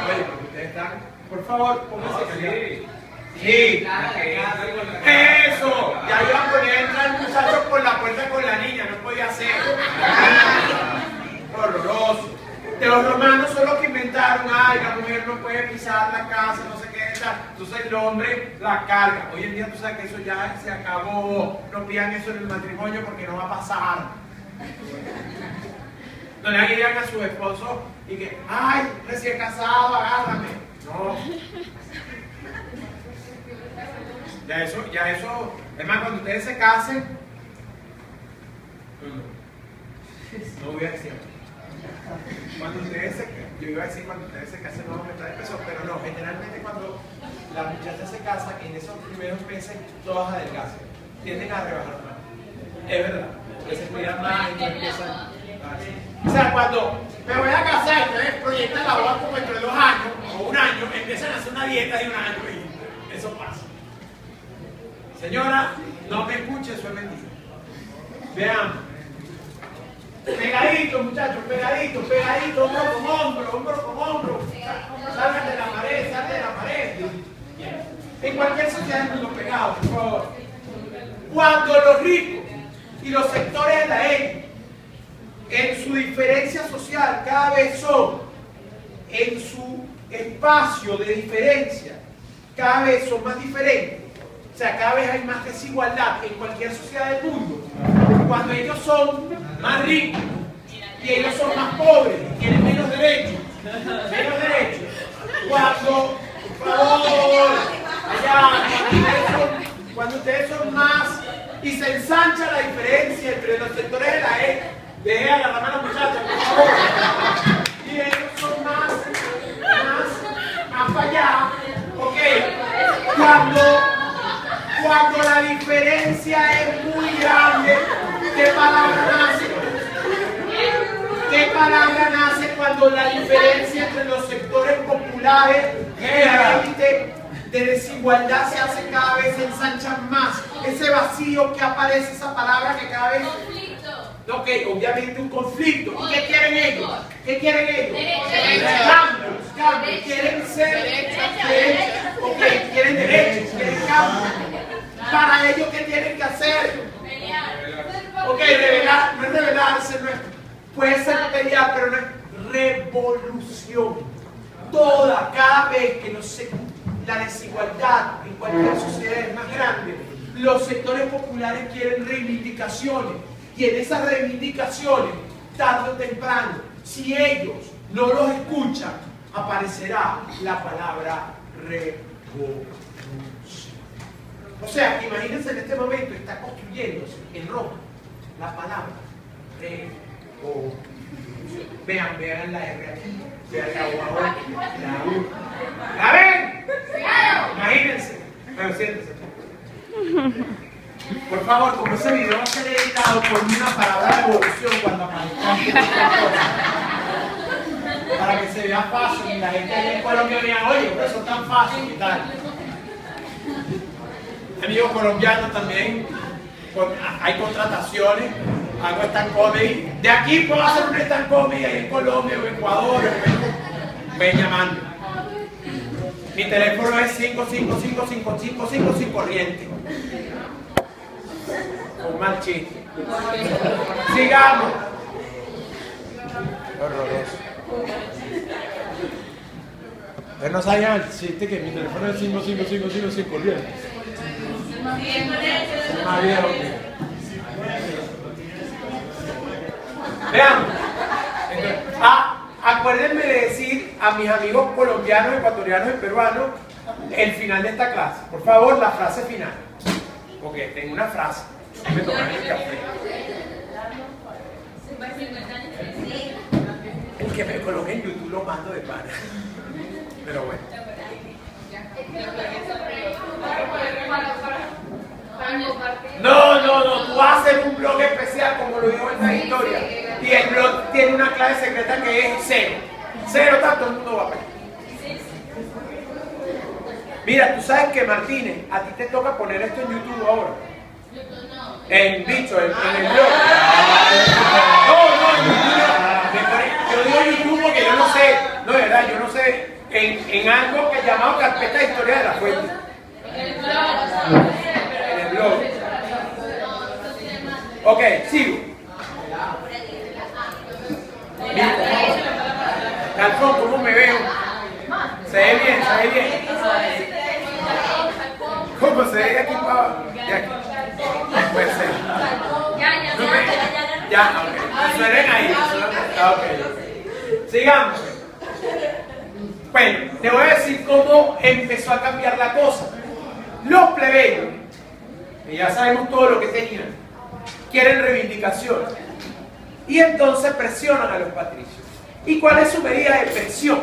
Oye, porque ustedes están. Por favor, pónganse callados. Sí, eso. Ya iba a poner a entrar el muchacho por la puerta con la niña, no podía ser. Horroroso. De los romanos son los que inventaron, ay, la mujer no puede pisar la casa, no sé qué. Entonces el hombre la carga. Hoy en día tú sabes que eso ya se acabó. No pidan eso en el matrimonio porque no va a pasar. No le digan a su esposo y que, ay, recién casado, agárrame. No. Ya eso. Es más, cuando ustedes se casen, no voy a decir. Cuando ustedes yo iba a decir cuando ustedes se casen no van a aumentar el peso, pero no, generalmente cuando la muchacha se casa, en esos primeros meses todas adelgazan, tienden a rebajar más. Es verdad, porque se cuidan más, entonces empiezan. O sea, cuando me voy a casar, entonces proyectan la boda como entre 2 años o 1 año, empiezan a hacer una dieta de 1 año y eso pasa. Señora, no me escuche, eso es mentira. Veamos. Pegadito, muchachos, pegadito, hombro con hombro. Salgan de la pared, salgan de la pared. En cualquier sociedad del mundo pegado, por favor. Cuando los ricos y los sectores de la élite, en su diferencia social, cada vez son, en su espacio de diferencia, cada vez son más diferentes. O sea, cada vez hay más desigualdad en cualquier sociedad del mundo. Cuando ellos son más ricos y ellos son más pobres y tienen menos derechos. Cuando, por favor, allá, cuando ustedes son más y se ensancha la diferencia entre los sectores de la élite, dejen agarrar a la muchacha, por favor. Y ellos son más para allá. Ok, cuando la diferencia es muy grande, ¿qué palabra nace? ¿Qué palabra nace cuando la diferencia entre los sectores populares y la élite de desigualdad se hace cada vez, se ensanchan más. Ese vacío que aparece, esa palabra que cada vez... Conflicto. Ok, obviamente un conflicto. ¿Y qué quieren ellos? ¿Qué quieren ellos? Cambios. Quieren ser... Ok, quieren derechos, quieren cambios. Para ellos, ¿qué tienen que hacer? Ok, revelar, no es revelarse, no es, puede ser pelear, pero no es revolución. Cada vez que la desigualdad en cualquier sociedad es más grande, los sectores populares quieren reivindicaciones. Y en esas reivindicaciones, tarde o temprano, si ellos no los escuchan, aparecerá la palabra revolución. O sea, imagínense en este momento, está construyéndose en Roma la palabra revolución. Vean la R aquí, vean la U ahora, la U. ¿La ven? Imagínense. Pero siéntense. Por favor, como ese video va a ser editado, ponme una palabra revolución cuando aparezca. Para que se vea fácil y la gente allá en Colombia diga, oye, pero eso es tan fácil y tal. Amigos colombianos también, hay contrataciones, hago stand comedy. De aquí puedo hacer un stand comedy ahí en Colombia o Ecuador, ven llamando. Mi teléfono es 5555555 sin corriente. Un mal chiste. Sigamos. Horroroso. Ustedes no sabían el chiste que mi teléfono es 55555 sin corriente. Más viejo. Vean. Acuérdenme de decir a mis amigos colombianos, ecuatorianos y peruanos el final de esta clase. Por favor, la frase final. Porque tengo una frase. Me toman el café. El que me coloque en YouTube lo mando de pana. Pero bueno. No, tú vas a hacer un blog especial como lo digo en la historia. Y el blog tiene una clave secreta que es cero. Cero, todo el mundo va a ver. Mira, tú sabes que Martínez, a ti te toca poner esto en YouTube ahora. En bicho, en el blog. No, en YouTube. Yo digo YouTube porque yo no sé, no de verdad, yo no sé, en algo que llamado carpeta de historia de la fuente. En el blog. Ok, sigo. Calzón, ¿cómo me veo? Se ve bien, se ve bien. ¿Cómo se ve aquí para abajo? Puede ser. Ya, ok. Suenen ahí. Ok. Sigamos. Bueno, te voy a decir cómo empezó a cambiar la cosa. Los plebeyos, que ya sabemos todo lo que tenían, quieren reivindicación. Y entonces presionan a los patricios. ¿Y cuál es su medida de presión?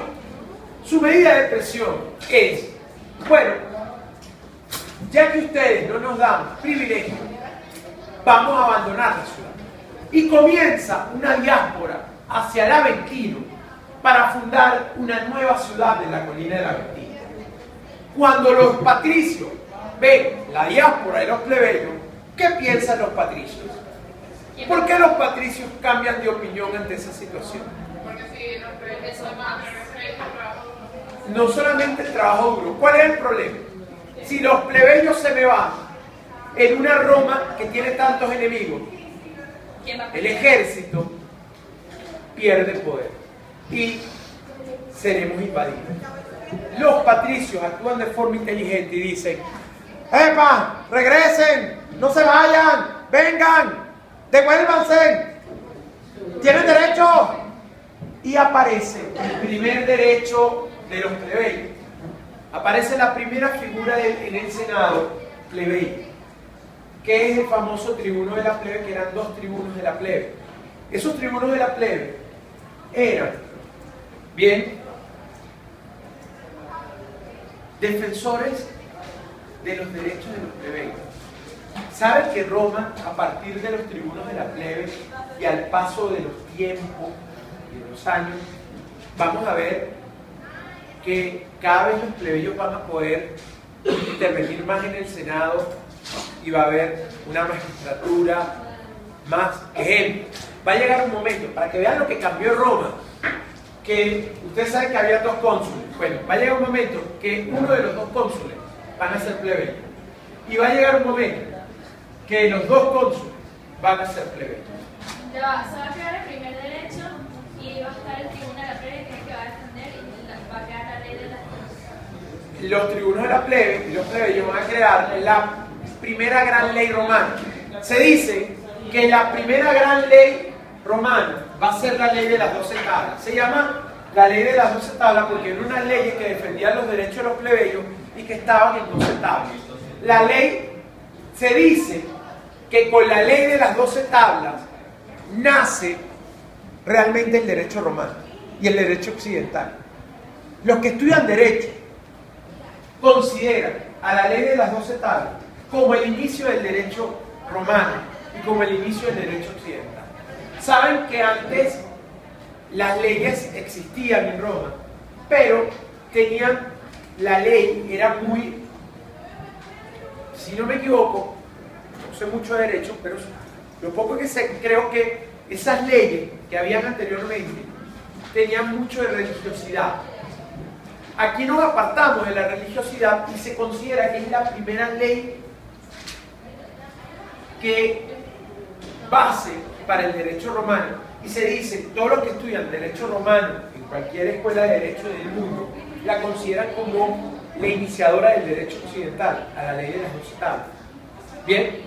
Su medida de presión es, bueno, ya que ustedes no nos dan privilegios, vamos a abandonar la ciudad. Y comienza una diáspora hacia el Aventino para fundar una nueva ciudad en la colina del Aventino. Cuando los patricios ven la diáspora de los plebeyos, ¿qué piensan los patricios? ¿Por qué los patricios cambian de opinión ante esa situación? Porque si los plebeyos son más, no solamente el trabajo duro. ¿Cuál es el problema? Si los plebeyos se me van en una Roma que tiene tantos enemigos, el ejército pierde poder y seremos invadidos. Los patricios actúan de forma inteligente y dicen: ¡epa! ¡Regresen! ¡No se vayan! ¡Vengan! ¡Devuélvanse! ¿Tienen derecho? Y aparece el primer derecho de los plebeyos. Aparece la primera figura en el Senado plebeyo, que es el famoso tribuno de la plebe, que eran dos tribunos de la plebe. Esos tribunos de la plebe eran, bien, defensores de los derechos de los plebeyos. ¿Saben que Roma, a partir de los tribunos de la plebe y al paso de los tiempos y de los años, vamos a ver que cada vez los plebeyos van a poder intervenir más en el Senado y va a haber una magistratura más ejemplo. Va a llegar un momento, para que vean lo que cambió Roma, que ustedes saben que había 2 cónsules. Bueno, va a llegar un momento que uno de los 2 cónsules van a ser plebeyos. Y va a llegar un momento que los 2 cónsules van a ser plebeyos. Se va a crear el primer derecho y va a estar el tribunal de la plebe que va a defender y va a crear la ley de las cosas. Los tribunos de la plebe y los plebeyos van a crear la primera gran ley romana. Se dice que la primera gran ley romana va a ser la ley de las 12 tablas. Se llama la ley de las 12 tablas porque eran unas leyes que defendían los derechos de los plebeyos y que estaban en 12 tablas. La ley, se dice que con la ley de las 12 tablas nace realmente el derecho romano y el derecho occidental. Los que estudian derecho consideran a la ley de las 12 tablas como el inicio del derecho romano y como el inicio del derecho occidental. Saben que antes las leyes existían en Roma, pero tenían, la ley era muy, si no me equivoco, no sé mucho de derecho, pero lo poco que sé, creo que esas leyes que habían anteriormente tenían mucho de religiosidad. Aquí nos apartamos de la religiosidad y se considera que es la primera ley que base para el derecho romano. Y se dice, todos los que estudian derecho romano en cualquier escuela de derecho del mundo la consideran como la iniciadora del derecho occidental, a la ley de las 12 tablas. ¿Bien?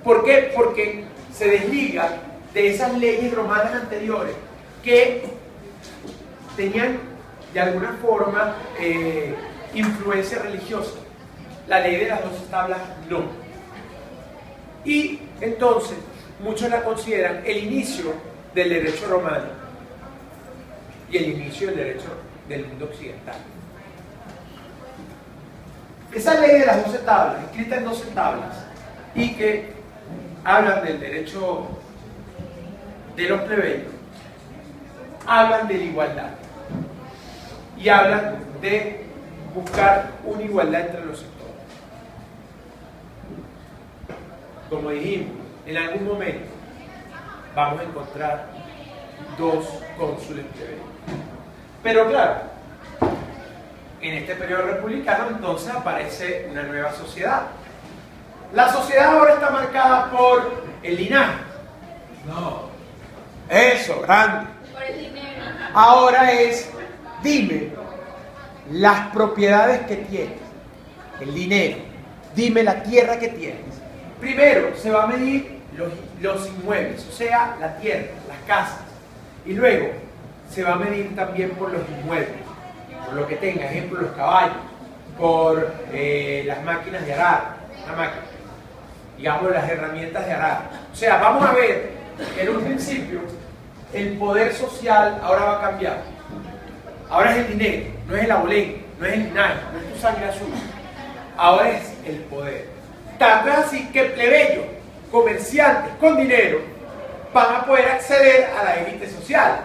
¿Por qué? Porque se desliga de esas leyes romanas anteriores que tenían de alguna forma influencia religiosa. La ley de las 12 tablas no. Y entonces muchos la consideran el inicio del derecho romano y el inicio del derecho del mundo occidental. Esa ley de las 12 tablas, escrita en 12 tablas, y que hablan del derecho de los plebeyos, hablan de la igualdad y hablan de buscar una igualdad entre los sectores. Como dijimos, en algún momento vamos a encontrar 2 cónsules plebeyos. Pero claro, en este periodo republicano entonces aparece una nueva sociedad. La sociedad ahora está marcada por el linaje. No. Eso, grande. Por el dinero. Ahora es, dime las propiedades que tienes, el dinero, dime la tierra que tienes. Primero se va a medir los inmuebles, o sea, la tierra, las casas. Y luego se va a medir también por los inmuebles, por lo que tenga, ejemplo, los caballos, por las máquinas de arar, una máquina, digamos, las herramientas de arar. O sea, vamos a ver, en un principio, el poder social ahora va a cambiar. Ahora es el dinero, no es el abolengo, no es el linaje, no es tu sangre azul. Ahora es el poder. Tanto es así que plebeyos, comerciantes con dinero, van a poder acceder a la élite social.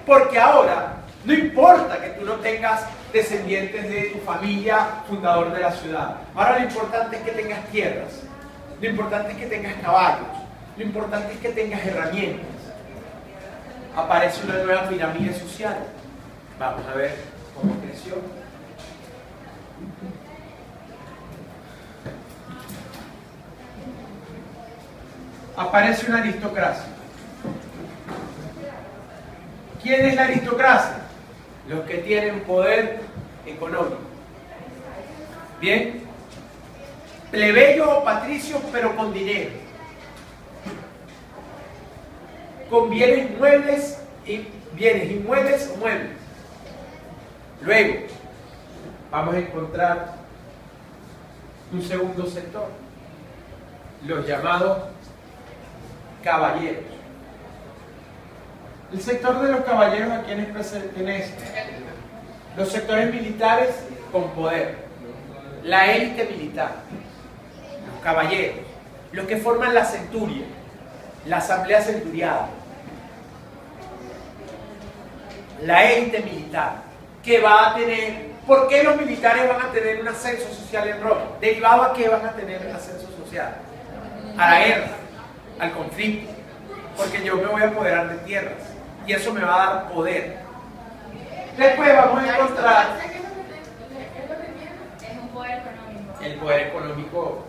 Porque ahora no importa que tú no tengas descendientes de tu familia fundador de la ciudad. Ahora lo importante es que tengas tierras, lo importante es que tengas caballos, lo importante es que tengas herramientas. Aparece una nueva pirámide social. Vamos a ver cómo creció. Aparece una aristocracia. ¿Quién es la aristocracia? Los que tienen poder económico. ¿Bien? Plebeyos o patricios, pero con dinero. Con bienes muebles y bienes inmuebles o muebles. Luego, vamos a encontrar un segundo sector. Los llamados caballeros. El sector de los caballeros, ¿a quiénes pertenece? Los sectores militares con poder, la élite militar, los caballeros, los que forman la centuria, la asamblea centuriada, la élite militar, que va a tener ¿Por qué los militares van a tener un ascenso social en Roma? ¿Derivado a qué van a tener el ascenso social? A la guerra, al conflicto. Porque yo me voy a apoderar de tierras y eso me va a dar poder. Después vamos a encontrar Es un poder económico. el poder económico.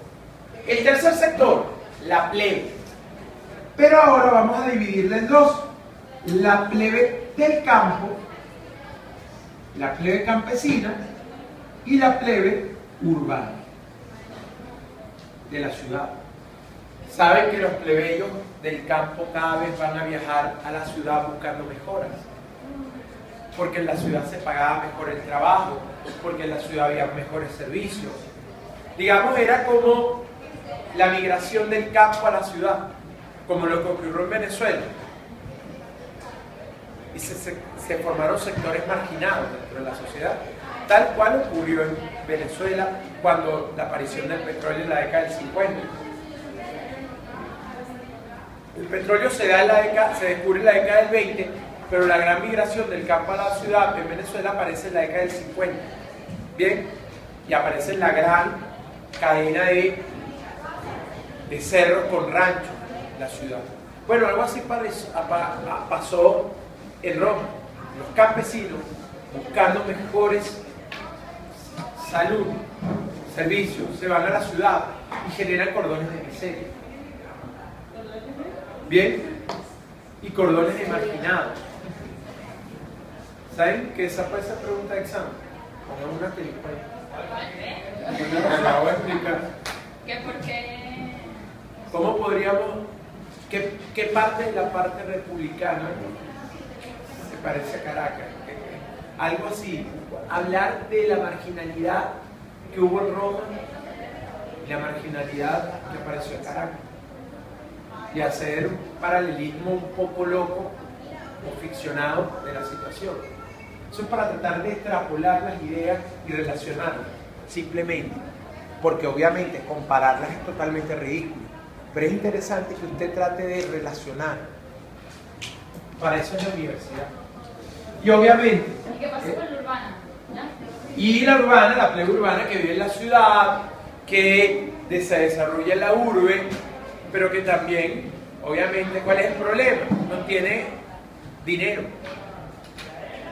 El tercer sector, la plebe. Pero ahora vamos a dividirla en dos. La plebe del campo, la plebe campesina y la plebe urbana de la ciudad. Saben que los plebeyos del campo cada vez van a viajar a la ciudad buscando mejoras, porque en la ciudad se pagaba mejor el trabajo, porque en la ciudad había mejores servicios. Digamos, era como la migración del campo a la ciudad, como lo que ocurrió en Venezuela. Y se formaron sectores marginados dentro de la sociedad, tal cual ocurrió en Venezuela cuando la aparición del petróleo en la década del 50. El petróleo se descubre en la década del 20, pero la gran migración del campo a la ciudad en Venezuela aparece en la década del 50. Bien, y aparece en la gran cadena de cerros con ranchos, la ciudad. Bueno, algo así pasó en Roma. Los campesinos, buscando mejores salud, servicios, se van a la ciudad y generan cordones de miseria. Bien, y cordones de marginados. ¿Saben que esa fue esa pregunta de examen? Pongamos una película ahí. Me la voy a explicar. ¿Qué por qué? ¿Cómo podríamos, qué parte de la parte republicana se parece a Caracas? Algo así, hablar de la marginalidad que hubo en Roma y la marginalidad que apareció en Caracas. Y hacer un paralelismo un poco loco o ficcionado de la situación. Eso es para tratar de extrapolar las ideas y relacionarlas, simplemente, porque obviamente compararlas es totalmente ridículo, pero es interesante que usted trate de relacionar. Para eso es la universidad. Y obviamente... ¿Y qué pasa con la urbana? ¿Ya? Y la urbana, la plebe urbana que vive en la ciudad, que se desarrolla en la urbe, pero que también, obviamente, ¿cuál es el problema? No tiene dinero,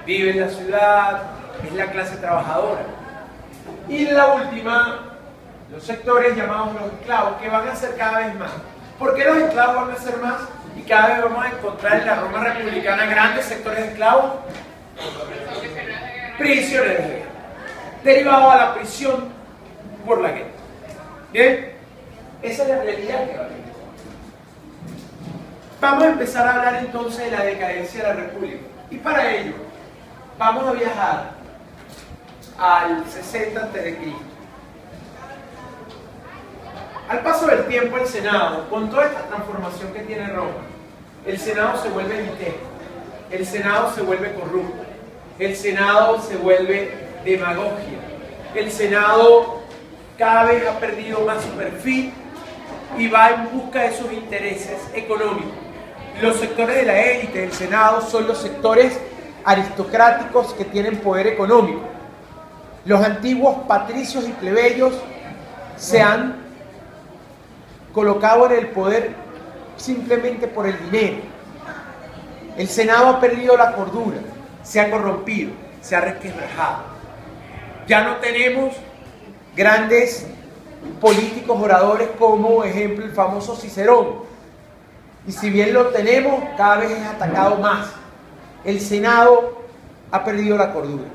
vive en la ciudad, es la clase trabajadora. Y la última, los sectores llamados los esclavos, que van a ser cada vez más. ¿Por qué los esclavos van a ser más? Y cada vez vamos a encontrar en la Roma republicana grandes sectores de esclavos, prisioneros de guerra, derivados a la prisión por la guerra. ¿Bien? Esa es la realidad que va a haber. Vamos a empezar a hablar entonces de la decadencia de la República. Y para ello, vamos a viajar al 60 a.C. Al paso del tiempo, el Senado, con toda esta transformación que tiene Roma, el Senado se vuelve elitesco, el Senado se vuelve corrupto, el Senado se vuelve demagogia, el Senado cada vez ha perdido más su perfil y va en busca de sus intereses económicos. Los sectores de la élite del Senado son los sectores aristocráticos que tienen poder económico. Los antiguos patricios y plebeyos se han colocado en el poder simplemente por el dinero. El Senado ha perdido la cordura, se ha corrompido, se ha resquebrajado. Ya no tenemos grandes políticos oradores como ejemplo el famoso Cicerón. Y si bien lo tenemos, cada vez es atacado más. El Senado ha perdido la cordura.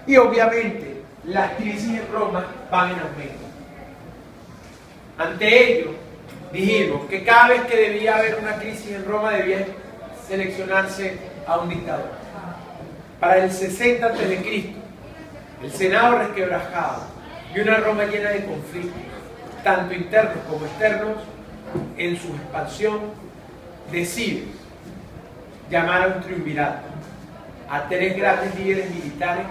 Y obviamente las crisis en Roma van en aumento. Ante ello, dijimos que cada vez que debía haber una crisis en Roma debía seleccionarse a un dictador. Para el 60 a.C., el Senado resquebrajado y una Roma llena de conflictos, tanto internos como externos, en su expansión, decide llamar a un triunvirato, a 3 grandes líderes militares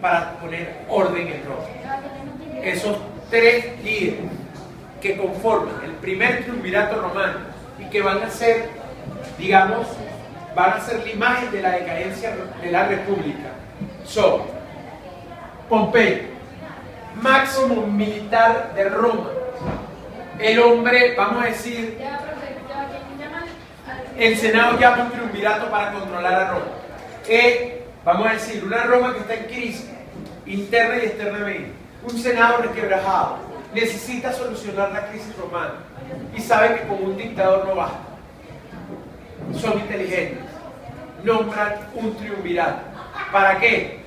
para poner orden en Roma. Esos 3 líderes que conforman el primer triunvirato romano y que van a ser, digamos, van a ser la imagen de la decadencia de la República son Pompeyo, máximo militar de Roma. El hombre, vamos a decir, el Senado llama un triunvirato para controlar a Roma. Vamos a decir, una Roma que está en crisis, interna y externamente. Un Senado resquebrajado. Necesita solucionar la crisis romana. Y sabe que con un dictador no basta. Son inteligentes. Nombran un triunvirato. ¿Para qué?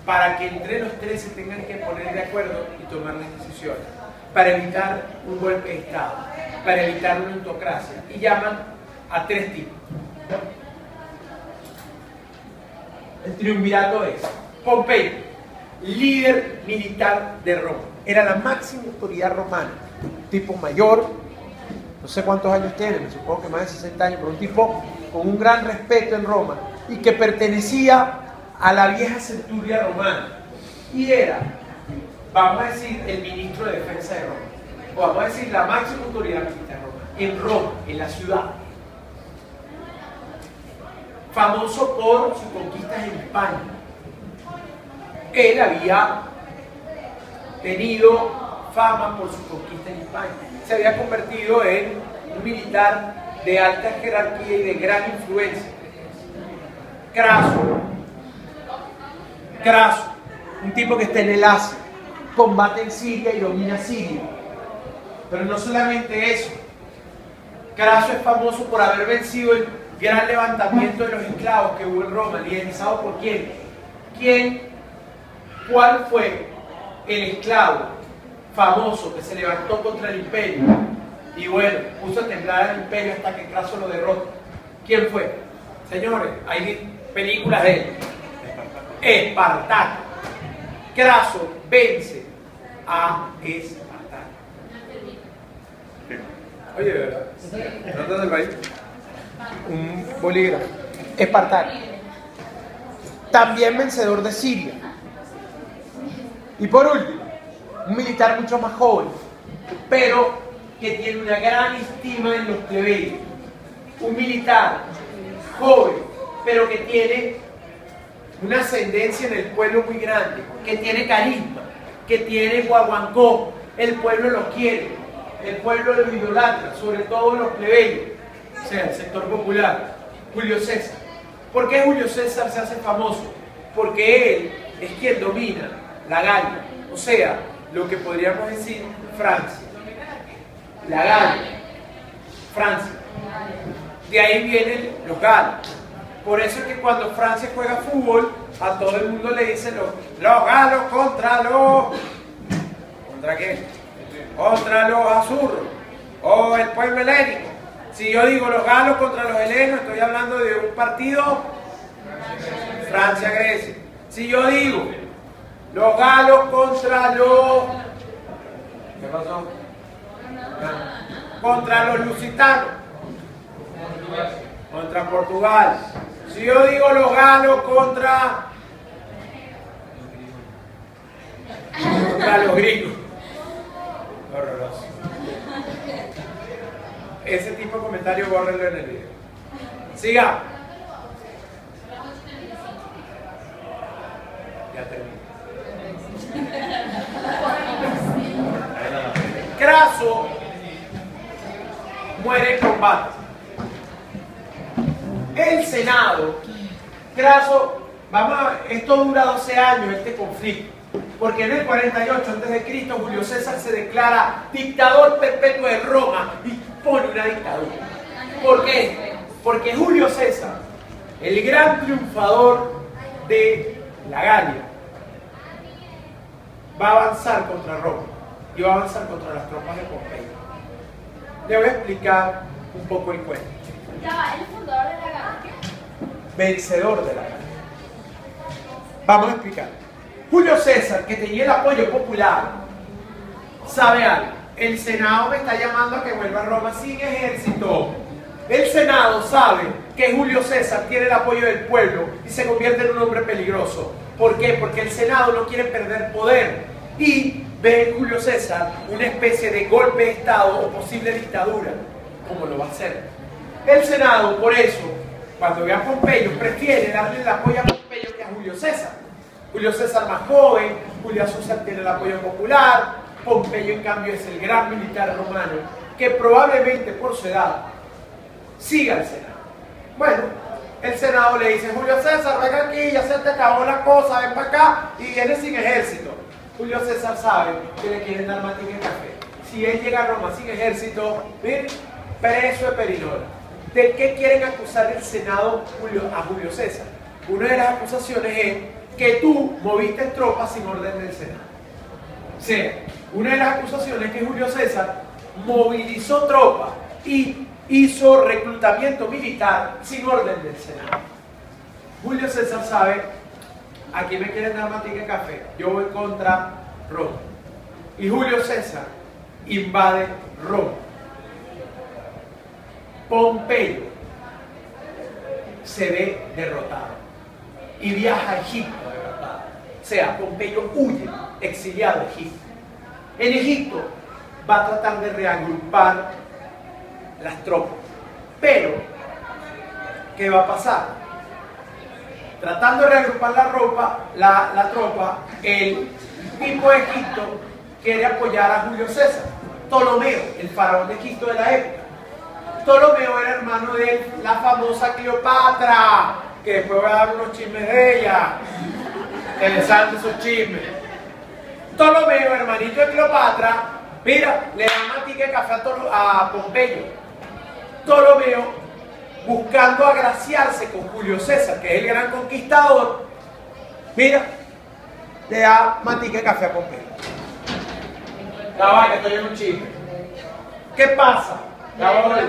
Para que entre los tres se tengan que poner de acuerdo y tomar las decisiones. Para evitar un golpe de Estado. Para evitar una autocracia. Y llaman a tres tipos. El triunvirato es Pompeyo, líder militar de Roma. Era la máxima autoridad romana. Un tipo mayor, no sé cuántos años tiene, me supongo que más de 60 años, pero un tipo con un gran respeto en Roma y que pertenecía a la vieja centuria romana. Y era, vamos a decir, el ministro de defensa de Roma. O vamos a decir, la máxima autoridad militar romana. En Roma, en la ciudad. Famoso por sus conquistas en España. Él había tenido fama por su conquista en España. Se había convertido en un militar de alta jerarquía y de gran influencia. Craso, un tipo que está en el Asia, combate en Siria y domina Siria. Pero no solamente eso. Craso es famoso por haber vencido el gran levantamiento de los esclavos que hubo en Roma, liderizado por ¿quién? ¿Cuál fue el esclavo famoso que se levantó contra el imperio? Y bueno, puso a temblar al imperio hasta que Craso lo derrota. ¿Quién fue? Señores, hay películas de él. Espartaco. Craso vence a Espartaco. Oye, ¿de verdad? ¿No estás del país? Un bolígrafo. Espartaco. También vencedor de Siria. Y por último, un militar mucho más joven, pero que tiene una gran estima en los plebeyos. Un militar joven, pero que tiene una ascendencia en el pueblo muy grande, que tiene carisma, que tiene guaguancó. El pueblo lo quiere, el pueblo lo idolatra, sobre todo los plebeyos, o sea, el sector popular. Julio César. ¿Por qué Julio César se hace famoso? Porque él es quien domina la Galia, o sea, lo que podríamos decir Francia. La Galia, Francia. De ahí vienen los galos. Por eso es que cuando Francia juega fútbol, a todo el mundo le dicen los galos contra los... ¿Contra qué? Contra los azurros o el pueblo helénico. Si yo digo los galos contra los helenos, estoy hablando de un partido Francia-Grecia. Si yo digo los galos contra los... ¿Qué pasó? Contra los lusitanos. Contra Portugal. Si yo digo los galos contra los gringos. Horroroso. Ese tipo de comentario bórrenlo en el video. Siga. Ya terminé. Craso muere en combate. El Senado, Craso, esto dura 12 años, este conflicto, porque en el 48 a.C. Julio César se declara dictador perpetuo de Roma y pone una dictadura. ¿Por qué? Porque Julio César, el gran triunfador de la Galia, va a avanzar contra Roma y va a avanzar contra las tropas de Pompeyo. Le voy a explicar un poco el cuento. ¿El fundador de la Galia? Vencedor de la Galia. Vamos a explicar. Julio César, que tenía el apoyo popular, sabe algo. El Senado me está llamando a que vuelva a Roma sin ejército. El Senado sabe que Julio César tiene el apoyo del pueblo y se convierte en un hombre peligroso. ¿Por qué? Porque el Senado no quiere perder poder y ve en Julio César una especie de golpe de Estado o posible dictadura. ¿Cómo lo va a hacer? El Senado, por eso, cuando ve a Pompeyo, prefiere darle el apoyo a Pompeyo que a Julio César. Julio César más joven, Julio César tiene el apoyo popular, Pompeyo en cambio es el gran militar romano que probablemente por su edad siga al Senado. Bueno, el Senado le dice: Julio César, venga aquí, ya se te acabó la cosa, ven para acá, y viene sin ejército. Julio César sabe que le quieren dar manteca y café. Si él llega a Roma sin ejército, miren, preso de Perinola. ¿De qué quieren acusar el Senado a Julio César? Una de las acusaciones es que tú moviste tropas sin orden del Senado. O sea, una de las acusaciones es que Julio César movilizó tropas y hizo reclutamiento militar sin orden del Senado. Julio César sabe: aquí me quieren dar manteca y café, yo voy contra Roma. Y Julio César invade Roma. Pompeyo se ve derrotado y viaja a Egipto derrotado. O sea, Pompeyo huye, exiliado a Egipto. En Egipto va a tratar de reagrupar las tropas. Pero, ¿qué va a pasar? Tratando de reagrupar la tropa, el tipo de Egipto quiere apoyar a Julio César. Ptolomeo, el faraón de Egipto de la época. Ptolomeo era hermano de la famosa Cleopatra, que después voy a dar unos chismes de ella. Interesantes esos chismes. Ptolomeo, hermanito de Cleopatra, mira, le da manteca de café a Pompeyo. Ptolomeo, buscando agraciarse con Julio César, que es el gran conquistador, mira, le da manteca de café a Pompeyo. Ya va, que estoy en un chisme. ¿Qué pasa? Ya voy.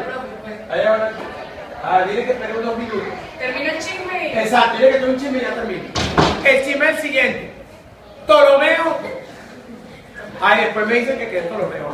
Dile que espere unos minutos. Termina el chisme y... Exacto, dile que estoy en un chisme y ya termino. El chisme es el siguiente. Ptolomeo. Ay, después me dicen que es Ptolomeo.